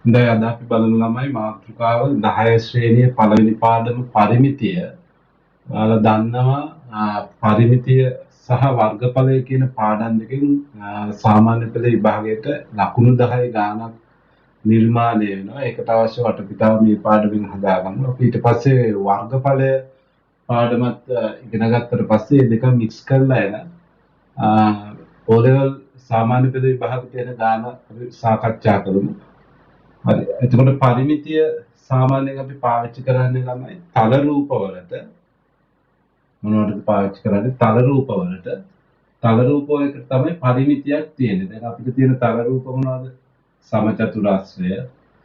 දැන් අද අපි බලන ළමයි මාතෘකාව 10 ශ්‍රේණියේ පළවෙනි පාඩම පරිමිතිය. ඔයාලා දන්නවා පරිමිතිය සහ වර්ගඵලය කියන පාඩම් දෙකෙන් සාමාන්‍ය පෙළ විභාගයට ලකුණු 10 ගාණක් නිර්මාණය වෙනවා. ඒකට අවශ්‍ය වටපිටාව මේ පාඩමෙන් හදාගන්න. අපි ඊට පස්සේ වර්ගඵලය පාඩමත් ඉගෙන ගත්තට පස්සේ මේ දෙක මික්ස් කරලා එන O level සාමාන්‍ය පෙළ විභාග තියෙන ගාණ අපි සාකච්ඡා කරමු. හරි. එතකොට පරිමිතිය සාමාන්‍යයෙන් අපි පාවිච්චි කරන්නේ ළමයි තල රූපවලට මොනවටද පාවිච්චි කරන්නේ? තල රූපවලට. තල රූපයකට තමයි පරිමිතියක් තියෙන්නේ. දැන් අපිට තියෙන තල රූප මොනවද? සමචතුරාශ්‍රය,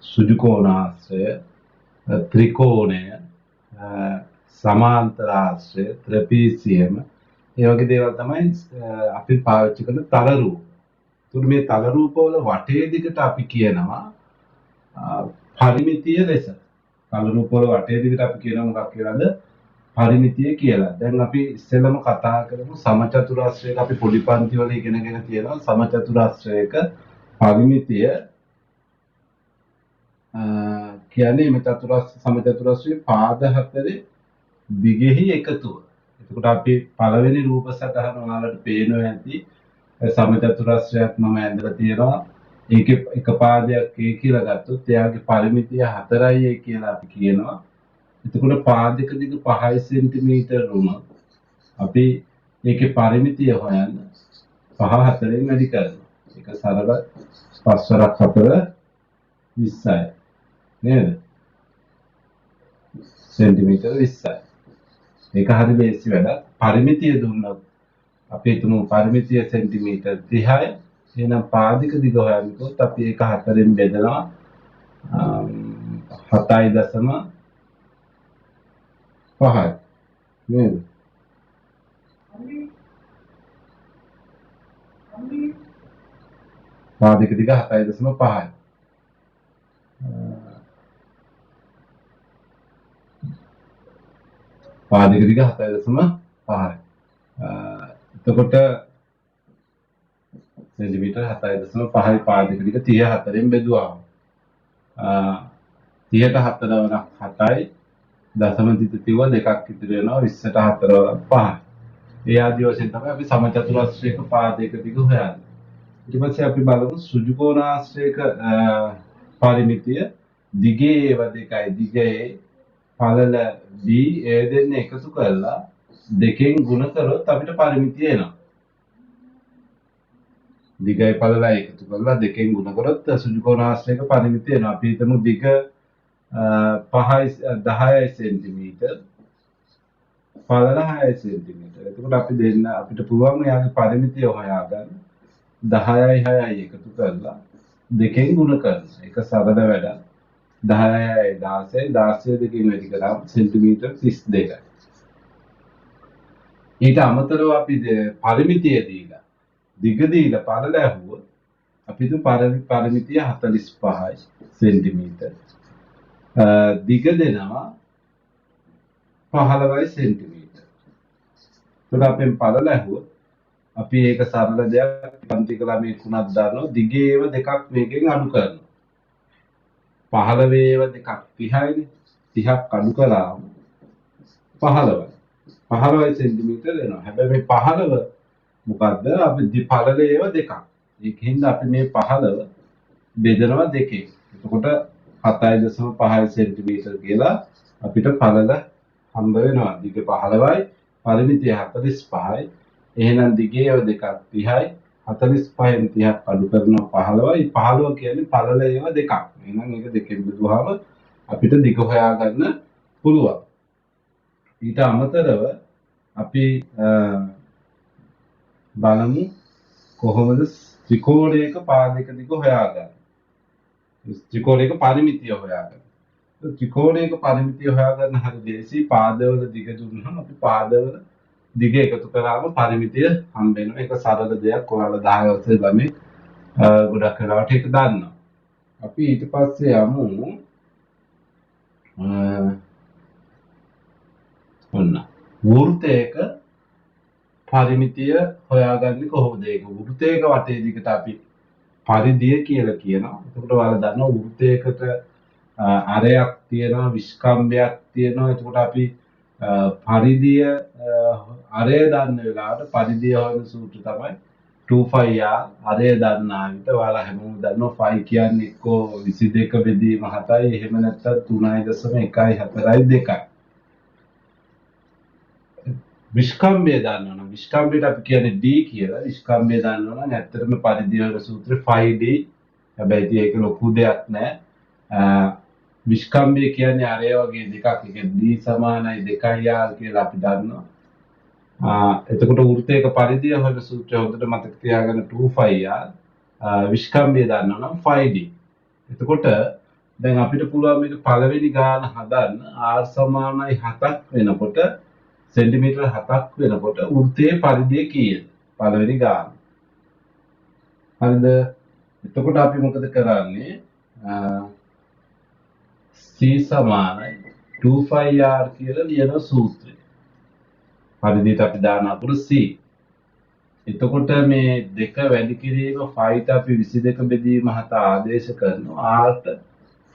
සුජුකෝණාශ්‍රය, ත්‍රිකෝණය, සමාන්තරාශ්‍රය, ත්‍රපීසියම. ඒ වගේ දේවල් තමයි අපි පාවිච්චි කරන තල රූප. ඒකට මේ තල රූපවල වටේ දිගට අපි කියනවා පරිමිතිය ලෙස. තල රූපවල වටේ දිගට අපි කියනවා මොකක් කියලාද? පරිමිතිය කියලා. දැන් අපි ඉස්සෙල්ලම කතා කරමු සමචතුරාශ්‍රයක අපි පොඩි පන්ති වල ඉගෙනගෙන තියෙනවා සමචතුරාශ්‍රයක පරිමිතිය කියන්නේ මේ සමචතුරාශ්‍රයේ පාද හතරේ දිගෙහි එකතුව. එතකොට අපි පළවෙනි රූප සටහන ඔයාලට පේනවා ඇති. සමචතුරාශ්‍රයක් මම ඇඳලා තියෙනවා. ඒකේ එක පාදයක් A කියලා ගත්තොත් එයාගේ පරිමිතිය 4යි A කියලා අපි කියනවා. එතකොට පාදයක දිග 5 සෙන්ටිමීටර වුණොත් අපි ඒකේ පරිමිතිය හොයන්න 5 4ෙන් වැඩි කරනවා. ඒක සරල 5 වරක් 4 20යි. නේද? සෙන්ටිමීටර 20යි. ඒක හරි ලේසි වැඩක්. පරිමිතිය දුන්නොත් අපි හිතමු පරිමිතිය සෙන්ටිමීටර 30යි. එහෙනම් පාදික දිග හොයන්නකොත් අපි ඒක 4ෙන් බෙදනවා 7.5යි. නේද? පාදික දිග 7.5යි. පාදික දිග 7.5යි. එතකොට සෙන්ටිමීටර 7.5යි පාදික දිග 34න් බෙදුවාම 30ට 4 වරක් 7යි දශම තිතතිව දෙකක් ඉතිරි වෙනවා 20ට 4 වරක් 5යි. ඒ ආදී වශයෙන් තමයි අපි සමචතුරාශ්‍රයක පාදයක දිග හොයන්නේ. ඊට පස්සේ අපි බලමු සුජුකෝණාශ්‍රයක පරිමිතිය දිගේ ඒවා දෙකයි දිගේ පළල B ඒ දෙන්න එකතු කරලා දෙකෙන් ගුණ කරොත් අපිට පරිමිතිය එනවා. දිගයි පළලයි එකතු කරලා දෙකෙන් ගුණ කරොත් සුජුකෝණාශ්‍රයක පරිමිතිය එනවා. අපි හිතමු දිග 5යි 10යි සෙන්ටිමීටර පළල 6යි සෙන්ටිමීටර. එතකොට අපි දෙන්න අපිට පුළුවන් යාගේ පරිමිතිය හොයාගන්න 10යි 6යි එකතු කරලා දෙකෙන් ගුණ කරනවා. ඒක සරල වැඩක්. 10යි 16යි 16 දෙකෙන් වැඩි කරාම සෙන්ටිමීටර 32යි. ඊට අමතරව අපි පරිමිතිය දීලා දිග දීලා පළල ඇහුවොත් අපිට පරිමිතිය 45යි සෙන්ටිමීටර. දිග දෙනවා 15යි සෙන්ටිමීටර. එතකොට අපෙන් පළල ඇහුවොත් අපි ඒක සරල දෙයක් පන්තික ළමයෙක් වුණත් දන්නවා දිගේ ඒවා දෙකක් මේකෙන් අඩු කරනවා. 15 ඒවා දෙකක් 30යිනේ. 30ක් අඩු කළාම 15යි. 15යි සෙන්ටිමීටර එනවා. හැබැයි මේ 15 මොකද්ද? අපි පළල ඒවා දෙකක්. ඒකින්ද අපි මේ 15 බෙදනවා දෙකෙන්. එතකොට 7.5 සෙන්ටිමීටර කියලා අපිට පළල හම්බ වෙනවා. දිග 15යි පරිමිතිය 45යි. එහෙනම් දිගේ ඒවා දෙකක් 30යි. 45න් 30ක් අඩු කරනවා 15යි. 15 කියන්නේ පළල ඒවා දෙකක්. එහෙනම් ඒක දෙකෙන් බෙදුවාම අපිට දිග හොයාගන්න පුළුවන්. ඊට අමතරව අපි බලමු කොහොමද ත්‍රිකෝණයක පාදයක දිග හොයාගන්නේ. ත්‍රිකෝණයක පරිමිතිය හොයාගන්න. ත්‍රිකෝණයක පරිමිතිය හොයාගන්න හරි ලේසි. පාදවල දිග දුන්නාම අපි පාදවල දිග එකතු කරාම පරිමිතිය හම්බ වෙනවා. ඒක සරල දෙයක්. ඔයාලා 10 වසරේ ළමයි ගොඩක් වෙලාවට ඒක දන්නවා. අපි ඊට පස්සේ යමු ඔන්න වෘත්තයක පරිමිතිය හොයාගන්නේ කොහොමද? ඒක වෘත්තයක වටේ දිගට අපි පරිධිය කියලා කියනවා. එතකොට ඔයාලා දන්නවා වෘත්තයකට අරයක් තියෙනවා, විස්කම්භයක් තියෙනවා. එතකොට අපි පරිධිය අරය දන්න වෙලාවට පරිධිය හොයන සූත්‍රය තමයි 2πr. අරය දන්නා විට ඔයාලා හැමෝම දන්නවා 5 කියන්නේ එක්කෝ 22 බෙදීම 7යි, එහෙම නැත්නම් 3.142යි. විස්කම්භය දන්නවනම් විස්කම්භයට අපි කියන්නේ D කියලා. විස්කම්භය දන්නවනම් ඇත්තටම පරිධිය වල සූත්‍රය 5D. හැබැයි ඉතින් ඒක ලොකු දෙයක් නෑ. විස්කම්භය කියන්නේ අරය වගේ දෙකක්. ඒ කියන්නේ D සමානයි 2R කියලා අපි දන්නවා. එතකොට වෘත්තයක පරිධිය හොයන සූත්‍රය හොඳට මතක තියාගන්න 2πr. විස්කම්භය දන්නවනම් 5D. එතකොට දැන් අපිට පුළුවන් මේක පළවෙනි ගාන හදන්න. R සමානයි 7ක් වෙනකොට සෙන්ටිමීටර 7ක් වෙනකොට වෘත්තයේ පරිධිය කීයද? පළවෙනි ගාන. හරිද? එතකොට අපි මොකද කරන්නේ? C සමානයි 2πr කියලා ලියන සූත්‍රය. පරිධියට අපි දාන අකුර C. එතකොට මේ දෙක වැඩි කිරීම 5ට අපි 22 බෙදීම 7 ආදේශ කරනවා. R ට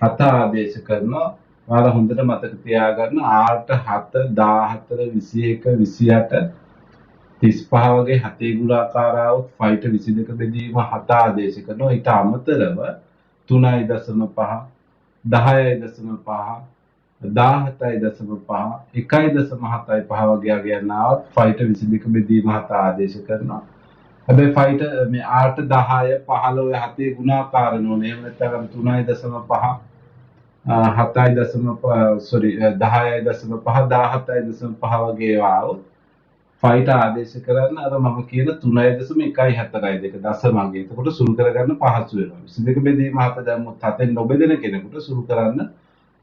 7 ආදේශ කරනවා. ඔයාලා හොඳට මතක තියාගන්න R ට 7 14 21 28 35 වගේ 7 ගුණාකාර આવොත් 5ට 22 බෙදීම 7 ආදේශ කරනවා. ඊට අමතරව 3.5 10.5 17.5 1.75 වගේ අගයන් આવොත් 5ට 22 බෙදීම 7 ආදේශ කරනවා. හැබැයි 5ට මේ 8 10 15 7 ගුණාකාර නෝනේ. එහෙම නැත්නම් 3.5 10.5 වගේ આવොත් 5ට ආදේශ කරන්න අර මම කියන 3.142 දශමගේ. එතකොට සුළු කරගන්න පහසු වෙනවා. 22 බෙදීම 7 දැම්මොත් 7ෙන් නොබෙදෙන කෙනෙකුට සුළු කරන්න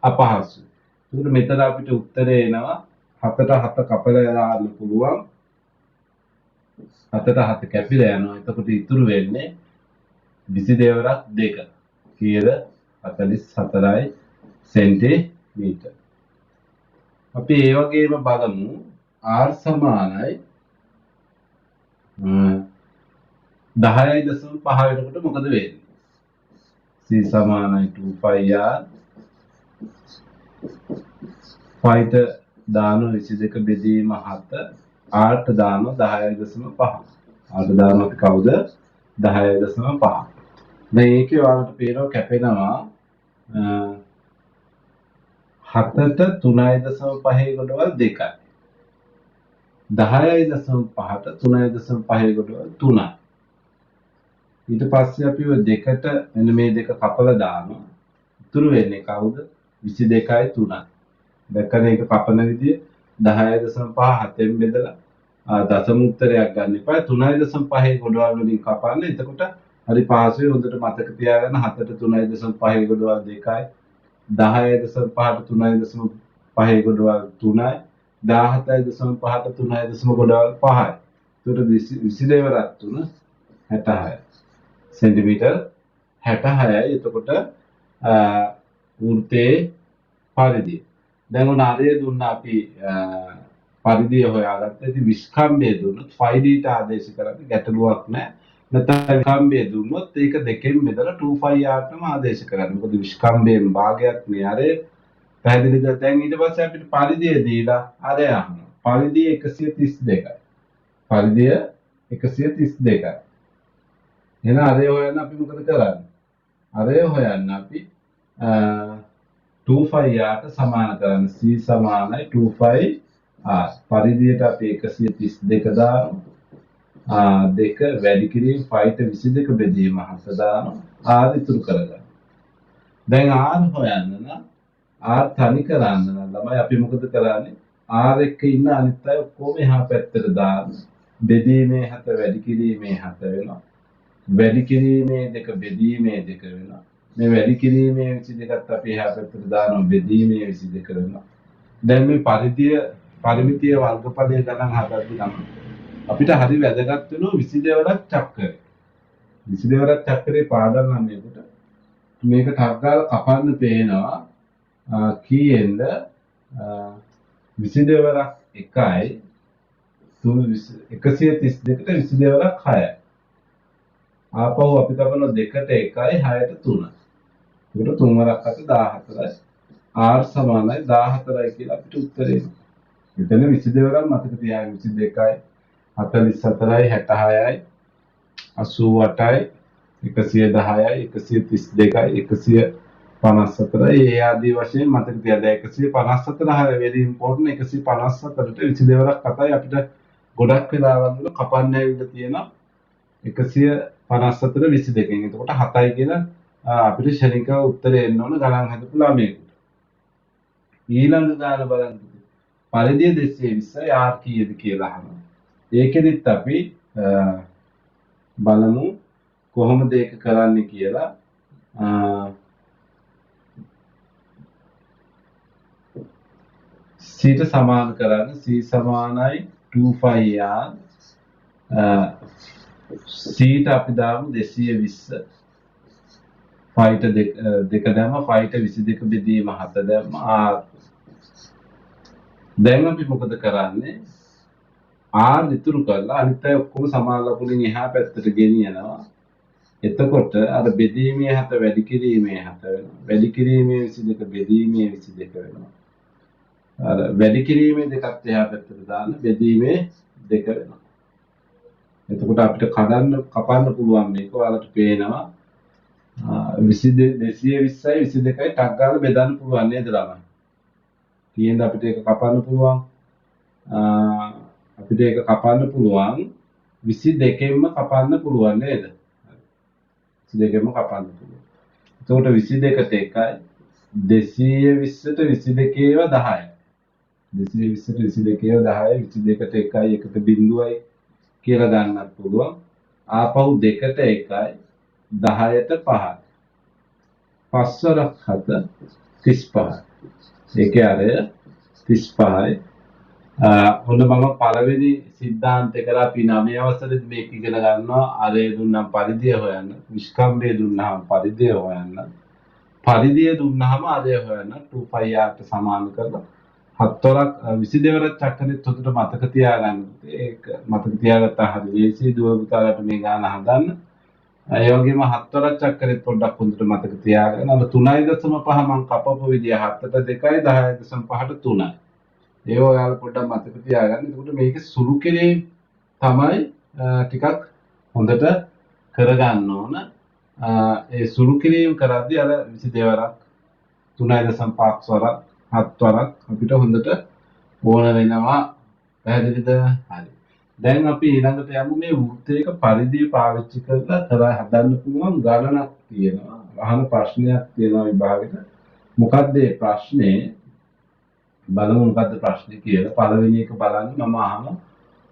අපහසුයි. එතකොට මෙතන අපිට උත්තරේ එනවා 7ට 7 කපලා දාන්න පුළුවන්. 7ට 7 කැපිලා යනවා. එතකොට ඉතුරු වෙන්නේ 22 වරක් 2. කීයද? 44යි සෙන්ටිමීටර. අපි ඒ වගේම බලමු R සමානයි 10.5 වෙනකොට මොකද වෙන්නේ? C සමානයි 2πr. 5ට දාන 22 බෙදීම 7. R ට දාන 10.5. R ට දාන අපි කවුද? 10.5. දැන් ඒකේ ඔයාලට පේනවා කැපෙනවා 7ට 3.5 ගොඩවල් 2යි. 10.5ට 3.5 ගොඩවල් 3යි. ඊට පස්සේ අපි ඔය දෙකට මෙන්න මේ දෙක කපලා දානවා. ඉතුරු වෙන්නේ කවුද? 22යි 3යි. දැක්කද ඒක කපන විදිය? 10.5 7ෙන් බෙදලා දශම උත්තරයක් ගන්න එපා. 3.5 ගොඩවල් වලින් කපන්න. එතකොට හරි පහසුයි. හොඳට මතක තියාගන්න 7ට 3.5 ගොඩවල් 2යි. 10.5ට 3.5 ගොඩවල් 3යි. 17.5ට 3 ගොඩවල් 5යි. ඒකට 22 වරක් 3 66. සෙන්ටිමීටර 66යි. එතකොට වෘත්තයේ පරිධිය. දැන් උන අරය දුන්න අපි පරිධිය හොයාගත්තා. ඉතින් විස්කම්භය දුන්නොත් 5D ට ආදේශ කරන්නේ ගැටලුවක් නැහැ. නැත්නම් විස්කම්භය දුන්නොත් ඒක දෙකෙන් බෙදලා 2πr ටම ආදේශ කරන්න. මොකද විස්කම්භයෙන් භාගයක් මේ අරය පැහැදිලිද? දැන් ඊට පස්සේ අපිට පරිධිය දීලා අරය අහනවා. පරිධිය 132යි. පරිධිය 132යි. එහෙනම් අරය හොයන්න අපි මොකද කරන්නේ? අරය හොයන්න අපි 2πr ට සමාන කරන්න. C සමානයි 2πr. පරිධියට අපි 132 දානවා. 2 වැඩි කිරීම 5ට 22 බෙදීම 7 දානවා. R ඉතුරු කරගන්න. දැන් R හොයන්න නම් R තනි කරන්න නම් ළමයි අපි මොකද කරන්නේ? R එක්ක ඉන්න අනිත් අය ඔක්කොම එහා පැත්තට දාන්න. බෙදීමේ 7 වැඩි කිරීමේ 7 වෙනවා. වැඩි කිරීමේ 2 බෙදීමේ 2 වෙනවා. මේ වැඩි කිරීමේ 22ත් අපි එහා පැත්තට දානවා. බෙදීමේ 22 වෙනවා. දැන් මේ පරිමිතිය වර්ගඵලය ගණන් හදද්දී නම් අපිට හරි වැදගත් වෙනවා 22 වරක් චක්‍රය. 22 වරක් චක්‍රේ පාඩම් නම් මේකට මේක ටක් ගාලා කපන්න පේනවා කීයෙන්ද 22 වරක් 1යි 132ට 22 වරක් 6යි. ආපහු අපි තබන 2ට 1යි 6ට 3යි. ඒකට 3 වරක් අත 14යි. R සමානයි 14යි කියලා අපිට උත්තරේ එනවා. එතන 22 වරක් මතක තියාගන්න. 22යි 44යි 66යි 88යි 110යි 132යි 154යි ඒ ආදී වශයෙන් මතක තියාගන්න. 154 very important. 154ට 22 වරක් කතයි අපිට ගොඩක් වෙලාවල් වල කපන්න ඇවිල්ලා තියෙනවා 154 22කින්. එතකොට 7යි කියලා අපිට ශනික උත්තරේ එන්න ඕන ගණන් හදපු ළමයෙකුට. ඊළඟ ගාන බලන්න. පරිධිය 220යි R කීයද කියලා අහනවා. ඒකෙදිත් අපි බලමු කොහොමද ඒක කරන්නේ කියලා. C ට සමාන කරන්න. C සමානයි 2πr. C ට අපි දාමු 220. 5ට 2 දැම්ම 5ට 22 බෙදීම 7 දැම්ම R. දැන් අපි මොකද කරන්නේ? R ඉතුරු කරලා අනිත් අය ඔක්කොම සමාන ලකුණින් එහා පැත්තට ගෙනියනවා. එතකොට අර බෙදීමේ 7 වැඩි කිරීමේ 7 වෙනවා. වැඩි කිරීමේ 22 බෙදීමේ 22 වෙනවා. අර වැඩි කිරීමේ දෙකත් එහා පැත්තට දාන්න බෙදීමේ 2 වෙනවා. එතකොට අපිට කපන්න පුළුවන් මේක. ඔයාලට පේනවා 220යි 22යි ටක් ගාලා බෙදන්න පුළුවන් නේද ළමයි? තියෙන අපිට ඒක කපන්න පුළුවන්. අපිට ඒක කපන්න පුළුවන් 22කින්ම කපන්න පුළුවන් නේද? 22කින්ම කපන්න පුළුවන්. එතකොට 22ට 1යි 220ට 22ව 10යි. 220ට 22ව 10යි 22ට 1යි 1ට බිඳුවයි කියලා ගන්නත් පුළුවන්. ආපහු 2ට 1යි 10ට 5යි. 5 වරක් 7 35යි. ඒකේ අරය 35යි. ඔන්න මම පළවෙනි සිද්ධාන්තය කරලා අපි 9 අවසරේදී මේක ඉගෙන ගන්නවා. අරය දුන්නම් පරිධිය හොයන්න. නිෂ්කම්භය දුන්නාම පරිධිය හොයන්න. පරිධිය දුන්නාම අරය හොයන්න. 2πr ට සමාන කරලා 7 වරක් 22 වරක් චක්‍රෙත් හොඳට මතක තියාගන්න. ඒක මතක තියාගත්තා හරි ලේසියි දුව පුතාලට මේ ගාන හදන්න. ඒ වගේම 7 වරක් චක්‍රෙත් පොඩ්ඩක් හොඳට මතක තියාගන්න. අර 3.5 මම කපපු විදිය 7ට 2යි 10.5ට 3යි. ඒක ඔයාලා පොඩ්ඩක් මතක තියාගන්න. එතකොට මේකේ සුළු කිරීම තමයි ටිකක් හොඳට කරගන්න ඕන. ඒ සුළු කිරීම කරද්දී අර 22 වරක් 3.5 වරක් 7 වරක් අපිට හොඳට ඕන වෙනවා. පැහැදිලිද? හරි. දැන් අපි ඊළඟට යමු මේ වෘත්තයක පරිධිය පාවිච්චි කරලා හදන්න පුළුවන් ගණනක් තියෙනවා. අහන ප්‍රශ්නයක් තියෙනවා විභාගෙට. මොකක්ද මේ ප්‍රශ්නේ? බලමු මොකද්ද ප්‍රශ්නේ කියලා. පළවෙනි එක බලන්න මම අහනවා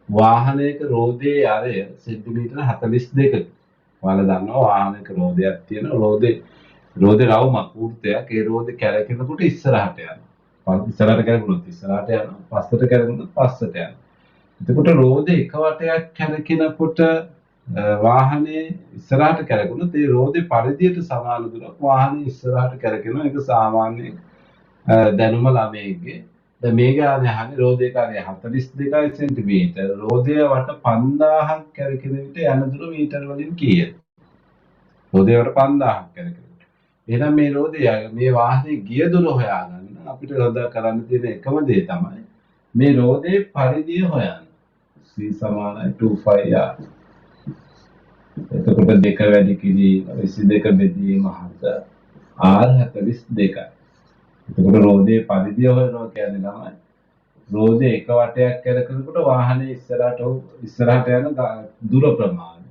වාහනයක රෝදයේ අරය සෙන්ටිමීටර 42ක. ඔයාලා දන්නවා වාහනයක රෝදයක් තියෙනවා. රෝදේ රවුමක් වෘත්තයක්. ඒ රෝදේ කැරකෙනකොට ඉස්සරහට යනවා. ඉස්සරහට කැරකුණොත් ඉස්සරහට යනවා. පස්සට කැරකුණොත් පස්සට යනවා. එතකොට රෝදේ එක වටයක් කැරකෙනකොට වාහනේ ඉස්සරහට කැරකුණොත් ඒ රෝදේ පරිධියට සමාන දුරක් වාහනේ ඉස්සරහට කැරකෙනවා. ඒක සාමාන්‍ය දැනුම ළමයෙක්ගේ. දැන් මේ ගානේ අහන්නේ රෝදේ කාර්යය 42යි සෙන්ටිමීටර. රෝදය වට 5000ක් කැරකෙන විට යන දුර මීටර වලින් කීයද? රෝදේ වට 5000ක් කැරකෙනවා. එහෙනම් මේ රෝදේ මේ වාහනේ ගිය දුර හොයාගන්න අපිට කරන්න තියෙන එකම දේ තමයි මේ රෝදේ පරිධිය හොයන්න. C සමානයි 2πr. එතකොට 2 වැඩි කිරීම 22 බෙදීම 7 R 42යි. එතකොට රෝදේ පරිධිය හොයනවා කියන්නේ තමයි රෝදේ එක වටයක් කරකනකොට වාහනේ ඉස්සරහට යන දුර ප්‍රමාණය.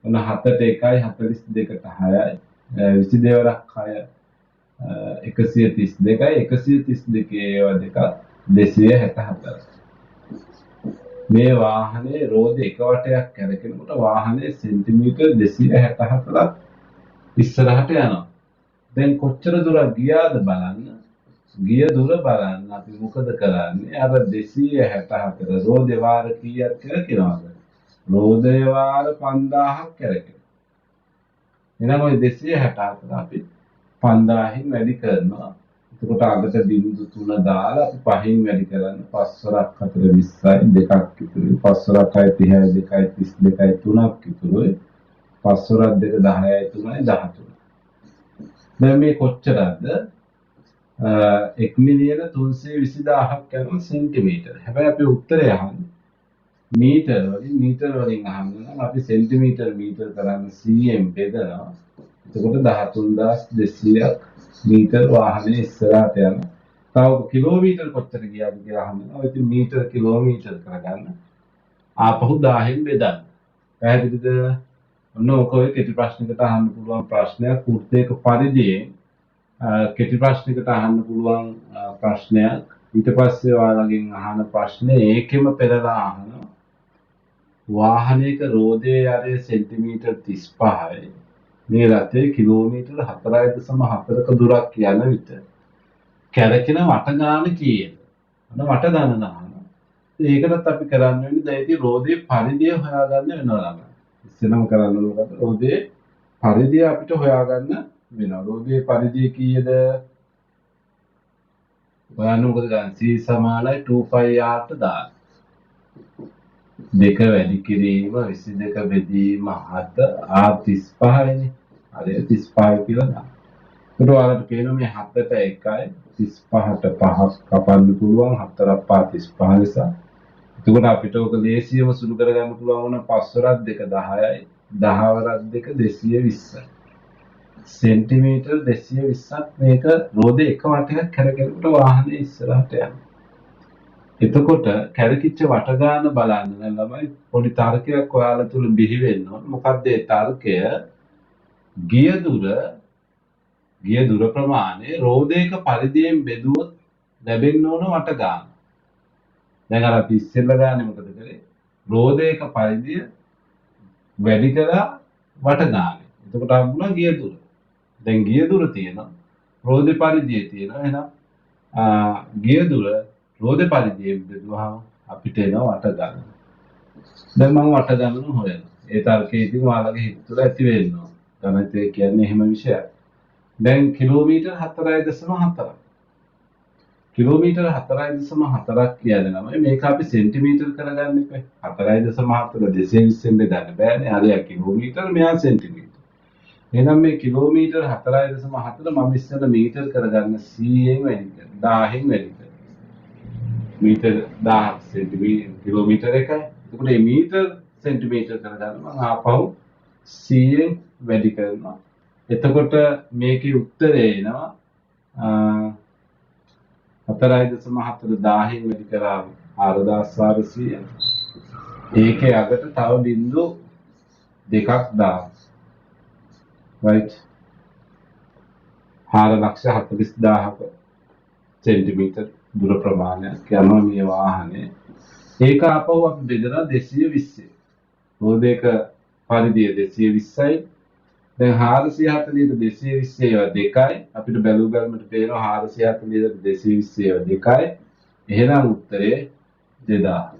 ඔන්න 7ට 1යි 42ට 6යි 22 වරක් 6 132යි 132 ඒවා දෙක 264. මේ වාහනේ රෝදේ එක වටයක් කරකනකොට වාහනේ සෙන්ටිමීටර් 264ක් ඉස්සරහට යනවා. දැන් කොච්චර දුරක් ගියාද බලන්න. ගිය දුර බලන්න අපි මොකද කරන්නේ? අර 264 රෝදේ වාර කීයක් කරකිනවද? රෝදේ වාර 5000ක් කරකිනවා. එහෙනම් ওই 264 අපි 5000න් වැඩි කරනවා. එතකොට අගට බිංදු 3 දාලා අපි 5න් වැඩි කරන්න 5 වරක් 4 20යි 2ක් ඉතුරුයි. 5 වරක් 6 30යි 2යි 32යි 3ක් ඉතුරුයි. පස්වරක් දෙක 10යි 3යි 13. දැන් මේ කොච්චරද? 1,320,000ක් යනවා සෙන්ටිමීටර. හැබැයි අපි උත්තරය අහන්නේ මීටර වලින් අහන්න නම් අපි සෙන්ටිමීටර මීටර කරන්න 100ෙන් බෙදනවා. එතකොට 13,200ක් මීටර වාහනේ ඉස්සරහට යනවා. තව කිලෝමීටර කොච්චර ගියාද කියලා අහනවා. ඉතින් මීටර කිලෝමීටර කරගන්න. ආපහු 10න් බෙදන්න. පැහැදිලිද? ඔන්න ඔක ඔය කෙටි ප්‍රශ්නයකට අහන්න පුළුවන් ප්‍රශ්නයක්. වෘත්තයක පරිදියෙන් කෙටි ප්‍රශ්නයකට අහන්න පුළුවන් ප්‍රශ්නයක්. ඊට පස්සේ ඔයාලගෙන් අහන ප්‍රශ්නේ ඒකෙම පෙරලා අහනවා. වාහනයක රෝදයේ යාරයේ සෙන්ටිමීටර් 35යි. මේ රථයේ කිලෝමීටර 4.4ක දුරක් යන විට කැරකෙන වට ගාන කීයද? අන්න වට ගණන අහනවා. ඒකටත් අපි කරන්න වෙන්නේ දැන් ඉතින් රෝදයේ පරිධිය හොයාගන්න වෙනවා ළමයි. ඉස්සෙල්ලම කරන්න ඕන මොකද? රෝදයේ පරිධිය අපිට හොයාගන්න වෙනවා. රෝදයේ පරිධිය කීයද? ඔයාලා මොකද ගන්න? C සමානයි 2πr ට දාන්න. දෙක වැඩි කිරීම 22 බෙදීම 7 r 35යිනේ. හරි 35 කියලා දාන්න. ඒකට ඔයාලට පේනවා මේ 7ට 1යි 35ට 5ක් කපන්න පුළුවන් 4ක් 5 35 නිසා. එතකොට අපිට ඔක ලේසියම සුළු කරගන්න පුළුවන් වුණ 5 වරක් 2 10යි 10 වරක් 2 220යි. සෙන්ටිමීටර් 220ක් මේක රෝදේ එක වටයක් කරගෙනකොට වාහනේ ඉස්සරහට යනවා. එතකොට කැරකිච්ච වට ගන්න බලන්න නම් ළමයි පොඩි තර්කයක් ඔයාලා තුල බිහි වෙන්න ඕන. මොකක්ද ඒ තර්කය? ගිය දුර ප්‍රමාණය රෝදයක පරිධියෙන් බෙදුවොත් ලැබෙන්න ඕන වට ගන්න. දැන් අර අපි ඉස්සෙල්ලා ගානේ මොකද කරේ? රෝදයක පරිධිය වැඩි කරලා වට ගානේ. එතකොට හම්බුණා ගිය දුර. දැන් ගිය දුර තියෙනවා. රෝදේ පරිධිය තියෙනවා. එහෙනම් ගිය දුර රෝදේ පරිධියෙන් බෙදුවහම අපිට එනවා වට ගන්න. දැන් මම වට ගන්න හොයනවා. ඒ තර්කයේ ඉතින් ඔයාලගේ හිත තුළ ඇති වෙන්න ඕන. ගණිතය කියන්නේ එහෙම විෂයක්. දැන් කිලෝමීටර් 4.4. කිලෝමීටර් 4.4ක් කියන්නේ ළමයි මේක අපි සෙන්ටිමීටර් කරගන්න එපා. 4.4 220ෙන් බෙදන්න බෑනේ. හරිය කිලෝමීටර් මෙයා සෙන්ටිමීටර්. එහෙනම් මේ කිලෝමීටර් 4.4 මම ඉස්සෙල්ලා මීටර් කරගන්න 100ෙන් වැඩි කරනවා. 1000ෙන් වැඩි කරනවා. මීටර් 1000 සෙන්ටිමීටර් කිලෝමීටර් එකයි. එතකොට මේ මීටර් සෙන්ටිමීටර් කරගන්න මම ආපහු 100ෙන් වැඩි කරනවා. එතකොට මේකේ උත්තරේ එනවා 4.4 1000ෙන් වැඩි කරාම 4400. ඒකේ අගට තව බිංදු දෙකක් දාන්න. right 4,40,000ක සෙන්ටිමීටර් දුර ප්‍රමාණයක් යනවා මේ වාහනේ. ඒක ආපහු අපි බෙදලා 220. රෝදයක පරිධිය 220යි. දැන් 440ට 220 ඒවා දෙකයි. අපිට බැලු බැලමට පේනවා 440ට 220 ඒවා දෙකයි. එහෙනම් උත්තරේ 2000.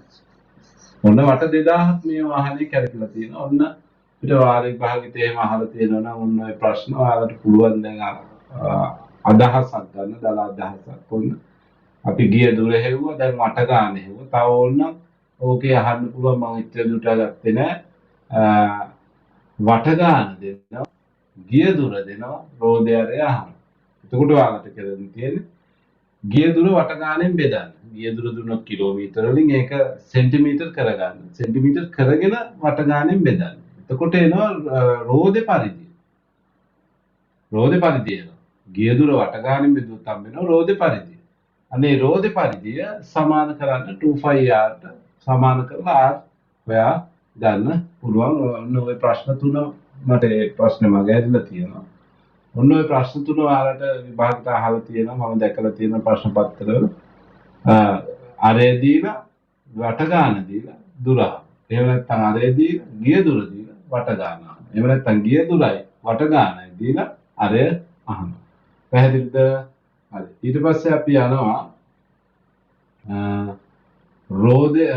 ඔන්න වට 2000ක් මේ වාහනේ කැරකිලා තියෙනවා. ඔන්න අපිට වාරයක් භාගිත එහෙම අහලා තියෙනවා නම් ඔන්න ඔය ප්‍රශ්න ඔයාලට පුළුවන් දැන් අදහසක් ගන්න දල අදහසක්. ඔන්න අපි ගිය දුර හෙව්වා දැන් වට ගන්න හෙව්වා. තව ඕනනම් ඕකේ අහන්න පුළුවන් මම ඉතින් දුරට ගත්තේ නෑ. වට ගන්න දෙනවා. ගිය දුර දෙනවා. රෝදේ ආරය අහන්න. එතකොට ඔයාලට කරන්න තියෙන්නේ ගිය දුර වට ගානෙන් බෙදන්න. ගිය දුර දුන්නොත් කිලෝමීටර වලින් ඒක සෙන්ටිමීටර් කරගන්න. සෙන්ටිමීටර් කරගෙන වට ගානෙන් බෙදන්න. එතකොට එනවා රෝදේ පරිධිය. රෝදේ පරිධිය එනවා. ගිය දුර වට ගානෙන් බෙදුවොත් හම්බ වෙනවා රෝදේ පරිධිය. අනේ රෝදේ පරිධිය සමාන කරන්න 2πr ට සමාන කරලා r හොයා ගන්න පුළුවන්. ඔන්න ඔය ප්‍රශ්න තුන මට ඒ ප්‍රශ්නේ මග ඇරිලා තියෙනවා. ඔන්න ඔය ප්‍රශ්න තුන ඔයාලට විභාගයට අහලා තියෙනවා. මම දැකලා තියෙන ප්‍රශ්න පත්‍රවල අරේ දීලා වට ගන්න දීලා දුර. එහෙම නැත්නම් අරේ දීලා ගිය දුර දීලා වට ගන්නවා. එහෙම නැත්නම් ගිය දුරයි වට ගන්නයි දීලා අරය අහනවා. පැහැදිලිද? හරි. ඊට පස්සේ අපි යනවා රෝදේ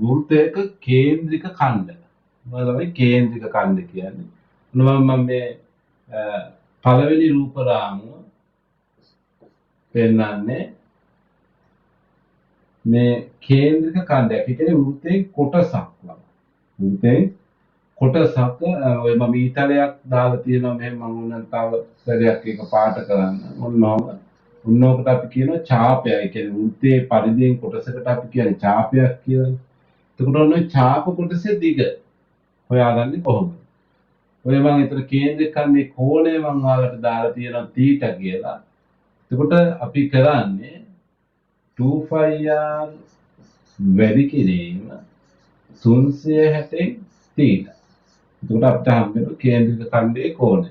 වෘත්තයක කේන්ද්‍රික ඛණ්ඩ. මොනවද කේන්ද්‍රික ඛණ්ඩ කියන්නේ? මම මේ පළවෙනි රූප රාමුව පෙන්නන්නේ මේ කේන්ද්‍රික ඛණ්ඩයක්. ඒ කියන්නේ වෘත්තයේ කොටසක් වගේ. වෘත්තයේ කොටසක් ඔය මම ඊතලයක් දාලා තියෙනවා මෙහෙම මම උනන් තව සැරයක් එක පාට කරන්න. ඔන්නෝකට අපි කියනවා ඡාපය. ඒ කියන්නේ වෘත්තයේ පරිධියෙන් කොටසකට අපි කියන්නේ ඡාපයක් කියලා. එතකොට ඔන්න ඡාප කොටසේ දිග හොයාගන්නේ කොහොමද? ඔය මම ඒතර කේන්ද්‍ර ඛණ්ඩේ කෝණය මම ඔයාලට දාලා තියෙනවා θ කියලා. එතකොට අපි කරන්නේ 2πr වැඩි කිරීම 360 θ. එතකොට අපිට හම්බෙනවා කේන්ද්‍රික ඛණ්ඩයේ කෝණය.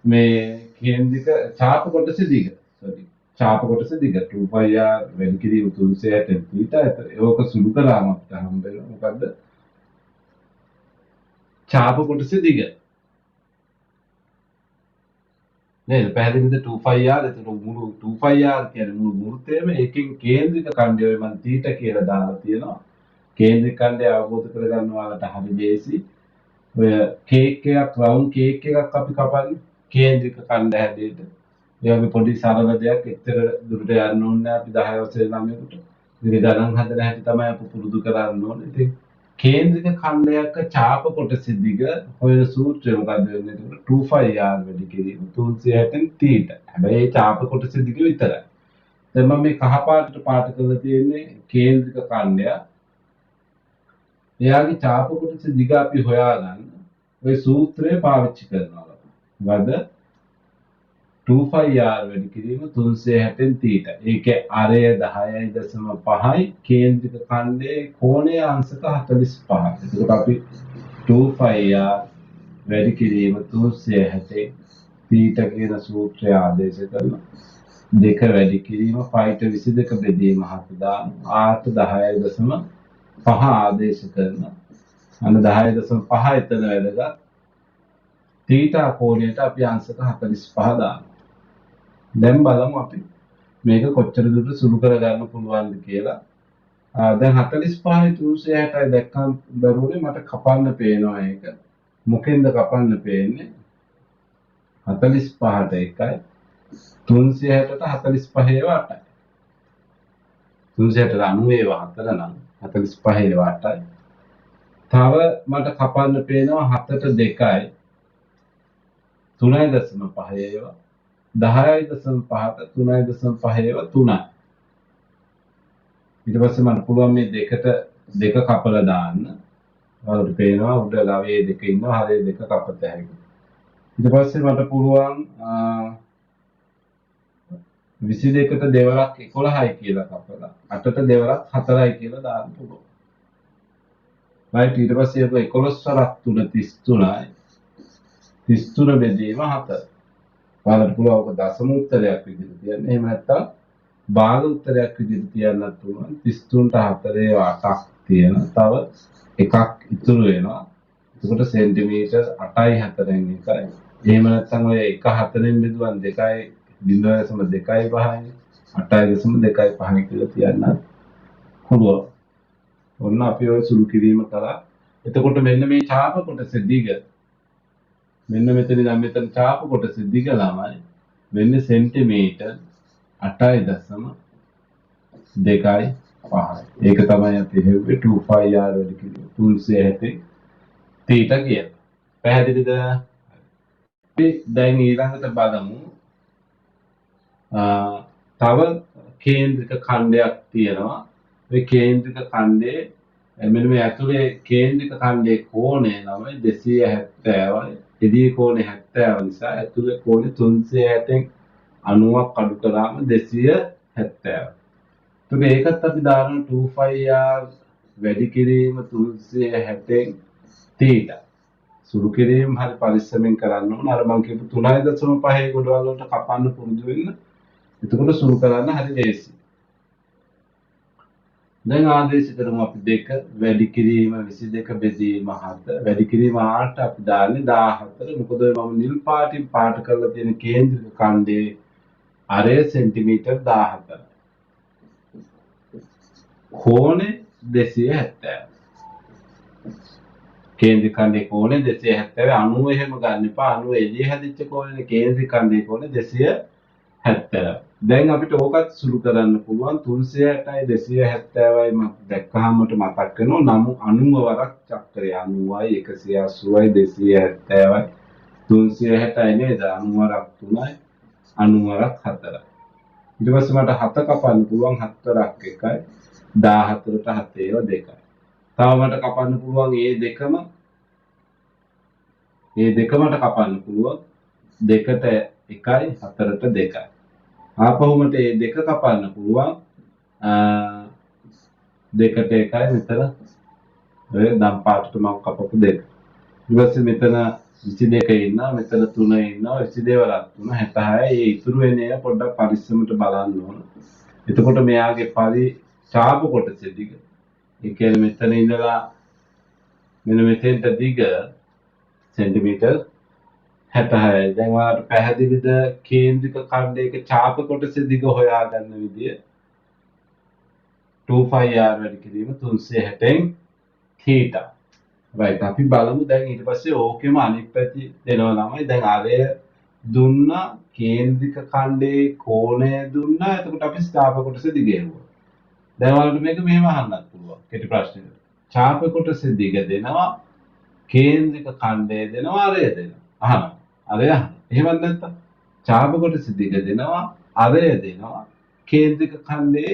මේ කේන්ද්‍රික ඡාප කොටසේ දිග. ඡාප කොටසේ දිග 2πr වැඩි කිරීම 360 θ. ඒක සුළු කරාම අපිට හම්බෙනවා මොකද්ද? ඡාප කොටසේ දිග. නේද? පැහැදිලිද 2πr? එතකොට මුළු 2πr කියන්නේ මුළු වෘත්තයම එකකින් කේන්ද්‍රික ඛණ්ඩය ඔය මම θ කියලා දාලා තියෙනවා. කේන්ද්‍රික ඛණ්ඩය අවබෝධ කරගන්න ඔයාලට හරි ලේසි. ඔය කේක් එකක් රවුන්ඩ් කේක් එකක් අපි කපන්නේ කේන්ද්‍රික ඛණ්ඩ හැදෙන්න. ඒ වගේ පොඩි සරල දෙයක් එච්චර දුරට යන්න ඕනේ නැහැ අපි 10 වසරේ ළමයෙකුට. ඉතින් ගණන් හදන හැටි තමයි අපි පුරුදු කරන්න ඕනේ. ඉතින් කේන්ද්‍රික ඛණ්ඩයක ඡාප කොටසේ දිග හොයන සූත්‍රය මොකද්ද වෙන්නේ? එතකොට 2πr වැඩි කිරීම 360 θ. හැබැයි ඒ ඡාප කොටසේ දිග විතරයි. දැන් මම මේ කහ පාටට පාට කරලා තියෙන්නේ කේන්ද්‍රික ඛණ්ඩය. එයාගේ ඡාප කොටසේ දිග අපි හොයාගන්න ඔය සූත්‍රය පාවිච්චි කරනවා. වද 2πr වැඩි කිරීම 360 θ. ඒකේ අරය 10.5යි කේන්ද්‍රික ඛණ්ඩයේ කෝණය අංශක 45යි. එතකොට අපි 2πr වැඩි කිරීම 360 θ කියන සූත්‍රය ආදේශ කරනවා. දෙක වැඩි කිරීම 5/22 බෙදීම 7 දානවා. r 10.5 ආදේශ කරනවා. අන්න 10.5 එතන වැදගත්. θ කෝණයට අපි අංශක 45 දානවා. දැන් බලමු අපි මේක කොච්චර දුරට සුළු කරගන්න පුළුවන්ද කියලා. දැන් 45යි 360යි දැක්කම දරුවනේ මට කපන්න පේනවා ඒක. මොකෙන්ද කපන්න පේන්නේ? 45ට 1යි 360ට 45 ඒවා 8යි. 360ට 90 ඒවා 4 නම් 45 ඒවා 8යි. තව මට කපන්න පේනවා 7ට 2යි 3.5 ඒවා 10.5ට 3.5 ඒවා 3යි. ඊට පස්සේ මට පුළුවන් මේ දෙකට දෙක කපලා දාන්න. ඔයාලට පේනවා උඩ ගවයේ දෙක ඉන්නවා හරේ දෙක කපත හැකියි. ඊට පස්සේ මට පුළුවන් 22ට දෙවරක් 11යි කියලා කපලා 8ට දෙවරක් 4යි කියලා දාන්න පුළුවන්. right ඊට පස්සේ ඒක 11 වරක් 3 33යි 33 බෙදීම 4. ඔයාලට පුළුවන් ඔක දශම උත්තරයක් විදිහට තියන්න. එහෙම නැත්නම් භාග උත්තරයක් විදිහට තියන්නත් පුළුවන්. 33ට 4 8ක් තියෙන. තව එකක් ඉතුරු වෙනවා. එතකොට සෙන්ටිමීටර් 8යි 4න් 1යි. එහෙම නැත්නම් ඔය 1 4න් බෙදුවන් 2යි 0.25යි 8.25යි කියලා තියන්නත් පුළුවන්. ඔන්න අපි ඔය සුළු කිරීම කරා. එතකොට මෙන්න මේ ඡාප කොටසේ දිග මෙන්න මෙතන ඉඳන් මෙතන ඡාප කොටසේ දිග ළමයි වෙන්නේ සෙන්ටිමීටර් 8.25යි. ඒක තමයි අපි හෙව්වේ 2πr වැඩි කිරීම 360 θ කියලා. පැහැදිලිද? අපි දැන් ඊළඟට බලමු තව කේන්ද්‍රික ඛණ්ඩයක් තියෙනවා. මේ කේන්ද්‍රික ඛණ්ඩයේ මෙන්න මේ ඇතුලේ කේන්ද්‍රික ඛණ්ඩයේ කෝණය තමයි 270යි. එදී කෝණය 70 නිසා ඇතුලේ කෝණය 360න් 90ක් අඩු කරාම 270. එතකොට ඒකත් අපි දාන 2πr වැඩි කිරීම 360න් θ. සුළු කිරීම හරි පරිස්සමෙන් කරන්න ඕන. අර මම කියපු 3.5 ගොඩවල් වලට කපන්න පුරුදු වෙන්න. එතකොට සුළු කරන්න හරි ලේසි. දැන් ආදේශ කරමු අපි 2 වැඩි කිරීම 22 බෙදීම 7 වැඩි කිරීම 8 අපි දාන්නේ 14. මොකද මම නිල් පාටින් පාට කරලා තියෙන කේන්ද්‍රික ඛණ්ඩයේ අරය සෙන්ටිමීටර් 14. කෝණය 270. කේන්ද්‍රික ඛණ්ඩයේ කෝණය 270 90 එහෙම ගන්න එපා. 90 එළිය හැදිච්ච කෝණේ කේන්ද්‍රික ඛණ්ඩයේ කෝණය 270. 70. දැන් අපිට ඕකත් සුළු කරන්න පුළුවන් 360යි 270යි මත දැක්කහම මතක් වෙනවා 90 වරක් චක්‍රය 90යි 180යි 270යි 360යි නේද 90 වරක් 3යි 90 වරක් 4යි. ඊට පස්සේ මට 7 කපන්න පුළුවන් 7 වරක් 1යි 14ට 7 ඒවා 2යි. තව මට කපන්න පුළුවන් ඒ දෙකම මට කපන්න පුළුවන් 2ට 1යි 4ට 2යි. ආපහු මට මේ දෙක කපන්න පුළුවන් 2ට 1යි මෙතන ඔය දම් පාටට මම කපපු දෙක. ඊට පස්සේ මෙතන 22 ඉන්නවා මෙතන 3 ඉන්නවා 22 වරක් 3 66යි ඒ ඉතුරු වෙන ඒවා පොඩ්ඩක් පරිස්සමට බලන්න ඕන. එතකොට මෙයාගේ ඡාප කොටස දිග ඒ කියන්නේ මෙතන ඉඳලා මෙන්න මෙතෙන්ට දිග සෙන්ටිමීටර් 66යි. දැන් ඔයාලට පැහැදිලිද කේන්ද්‍රික ඛණ්ඩයක ඡාප කොටස දිග හොයාගන්න විදිය 2πr වැඩි කිරීම 360න් θ. right අපි බලමු දැන් ඊට පස්සේ ඕකෙම අනිත් පැති දෙනවා ළමයි. දැන් ආරය දුන්නා කේන්ද්‍රික ඛණ්ඩයේ කෝණය දුන්නා. එතකොට අපි ඡාප කොටස දිග එවුවා. දැන් ඔයාලට මේක මෙහෙම අහන්නත් පුළුවන් කෙටි ප්‍රශ්නයකට. ඡාප කොටස දිග දෙනවා කේන්ද්‍රික ඛණ්ඩය දෙනවා ආරය දෙනවා. අහනවා. ආරය අහනවා. එහෙමත් නැත්නම් ඡාප කොටස දිග දෙනවා ආරය දෙනවා කේන්ද්‍රික ඛණ්ඩයේ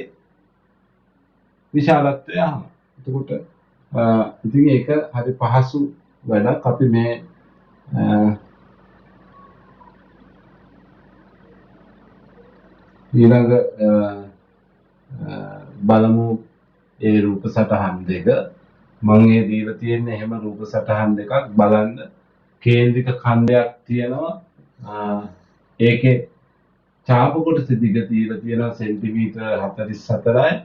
විශාලත්වය අහනවා. එතකොට ඉතින් ඒක හරි පහසු වැඩක්. අපි මේ ඊළඟ බලමු ඒ රූප සටහන් දෙක. මම මේ දීලා තියෙන එහෙම රූප සටහන් දෙකක් බලන්න. කේන්ද්‍රික ඛණ්ඩයක් තියෙනවා. ඒකේ ඡාප කොටස දිග තියලා තියෙනවා සෙන්ටිමීටර 44යි.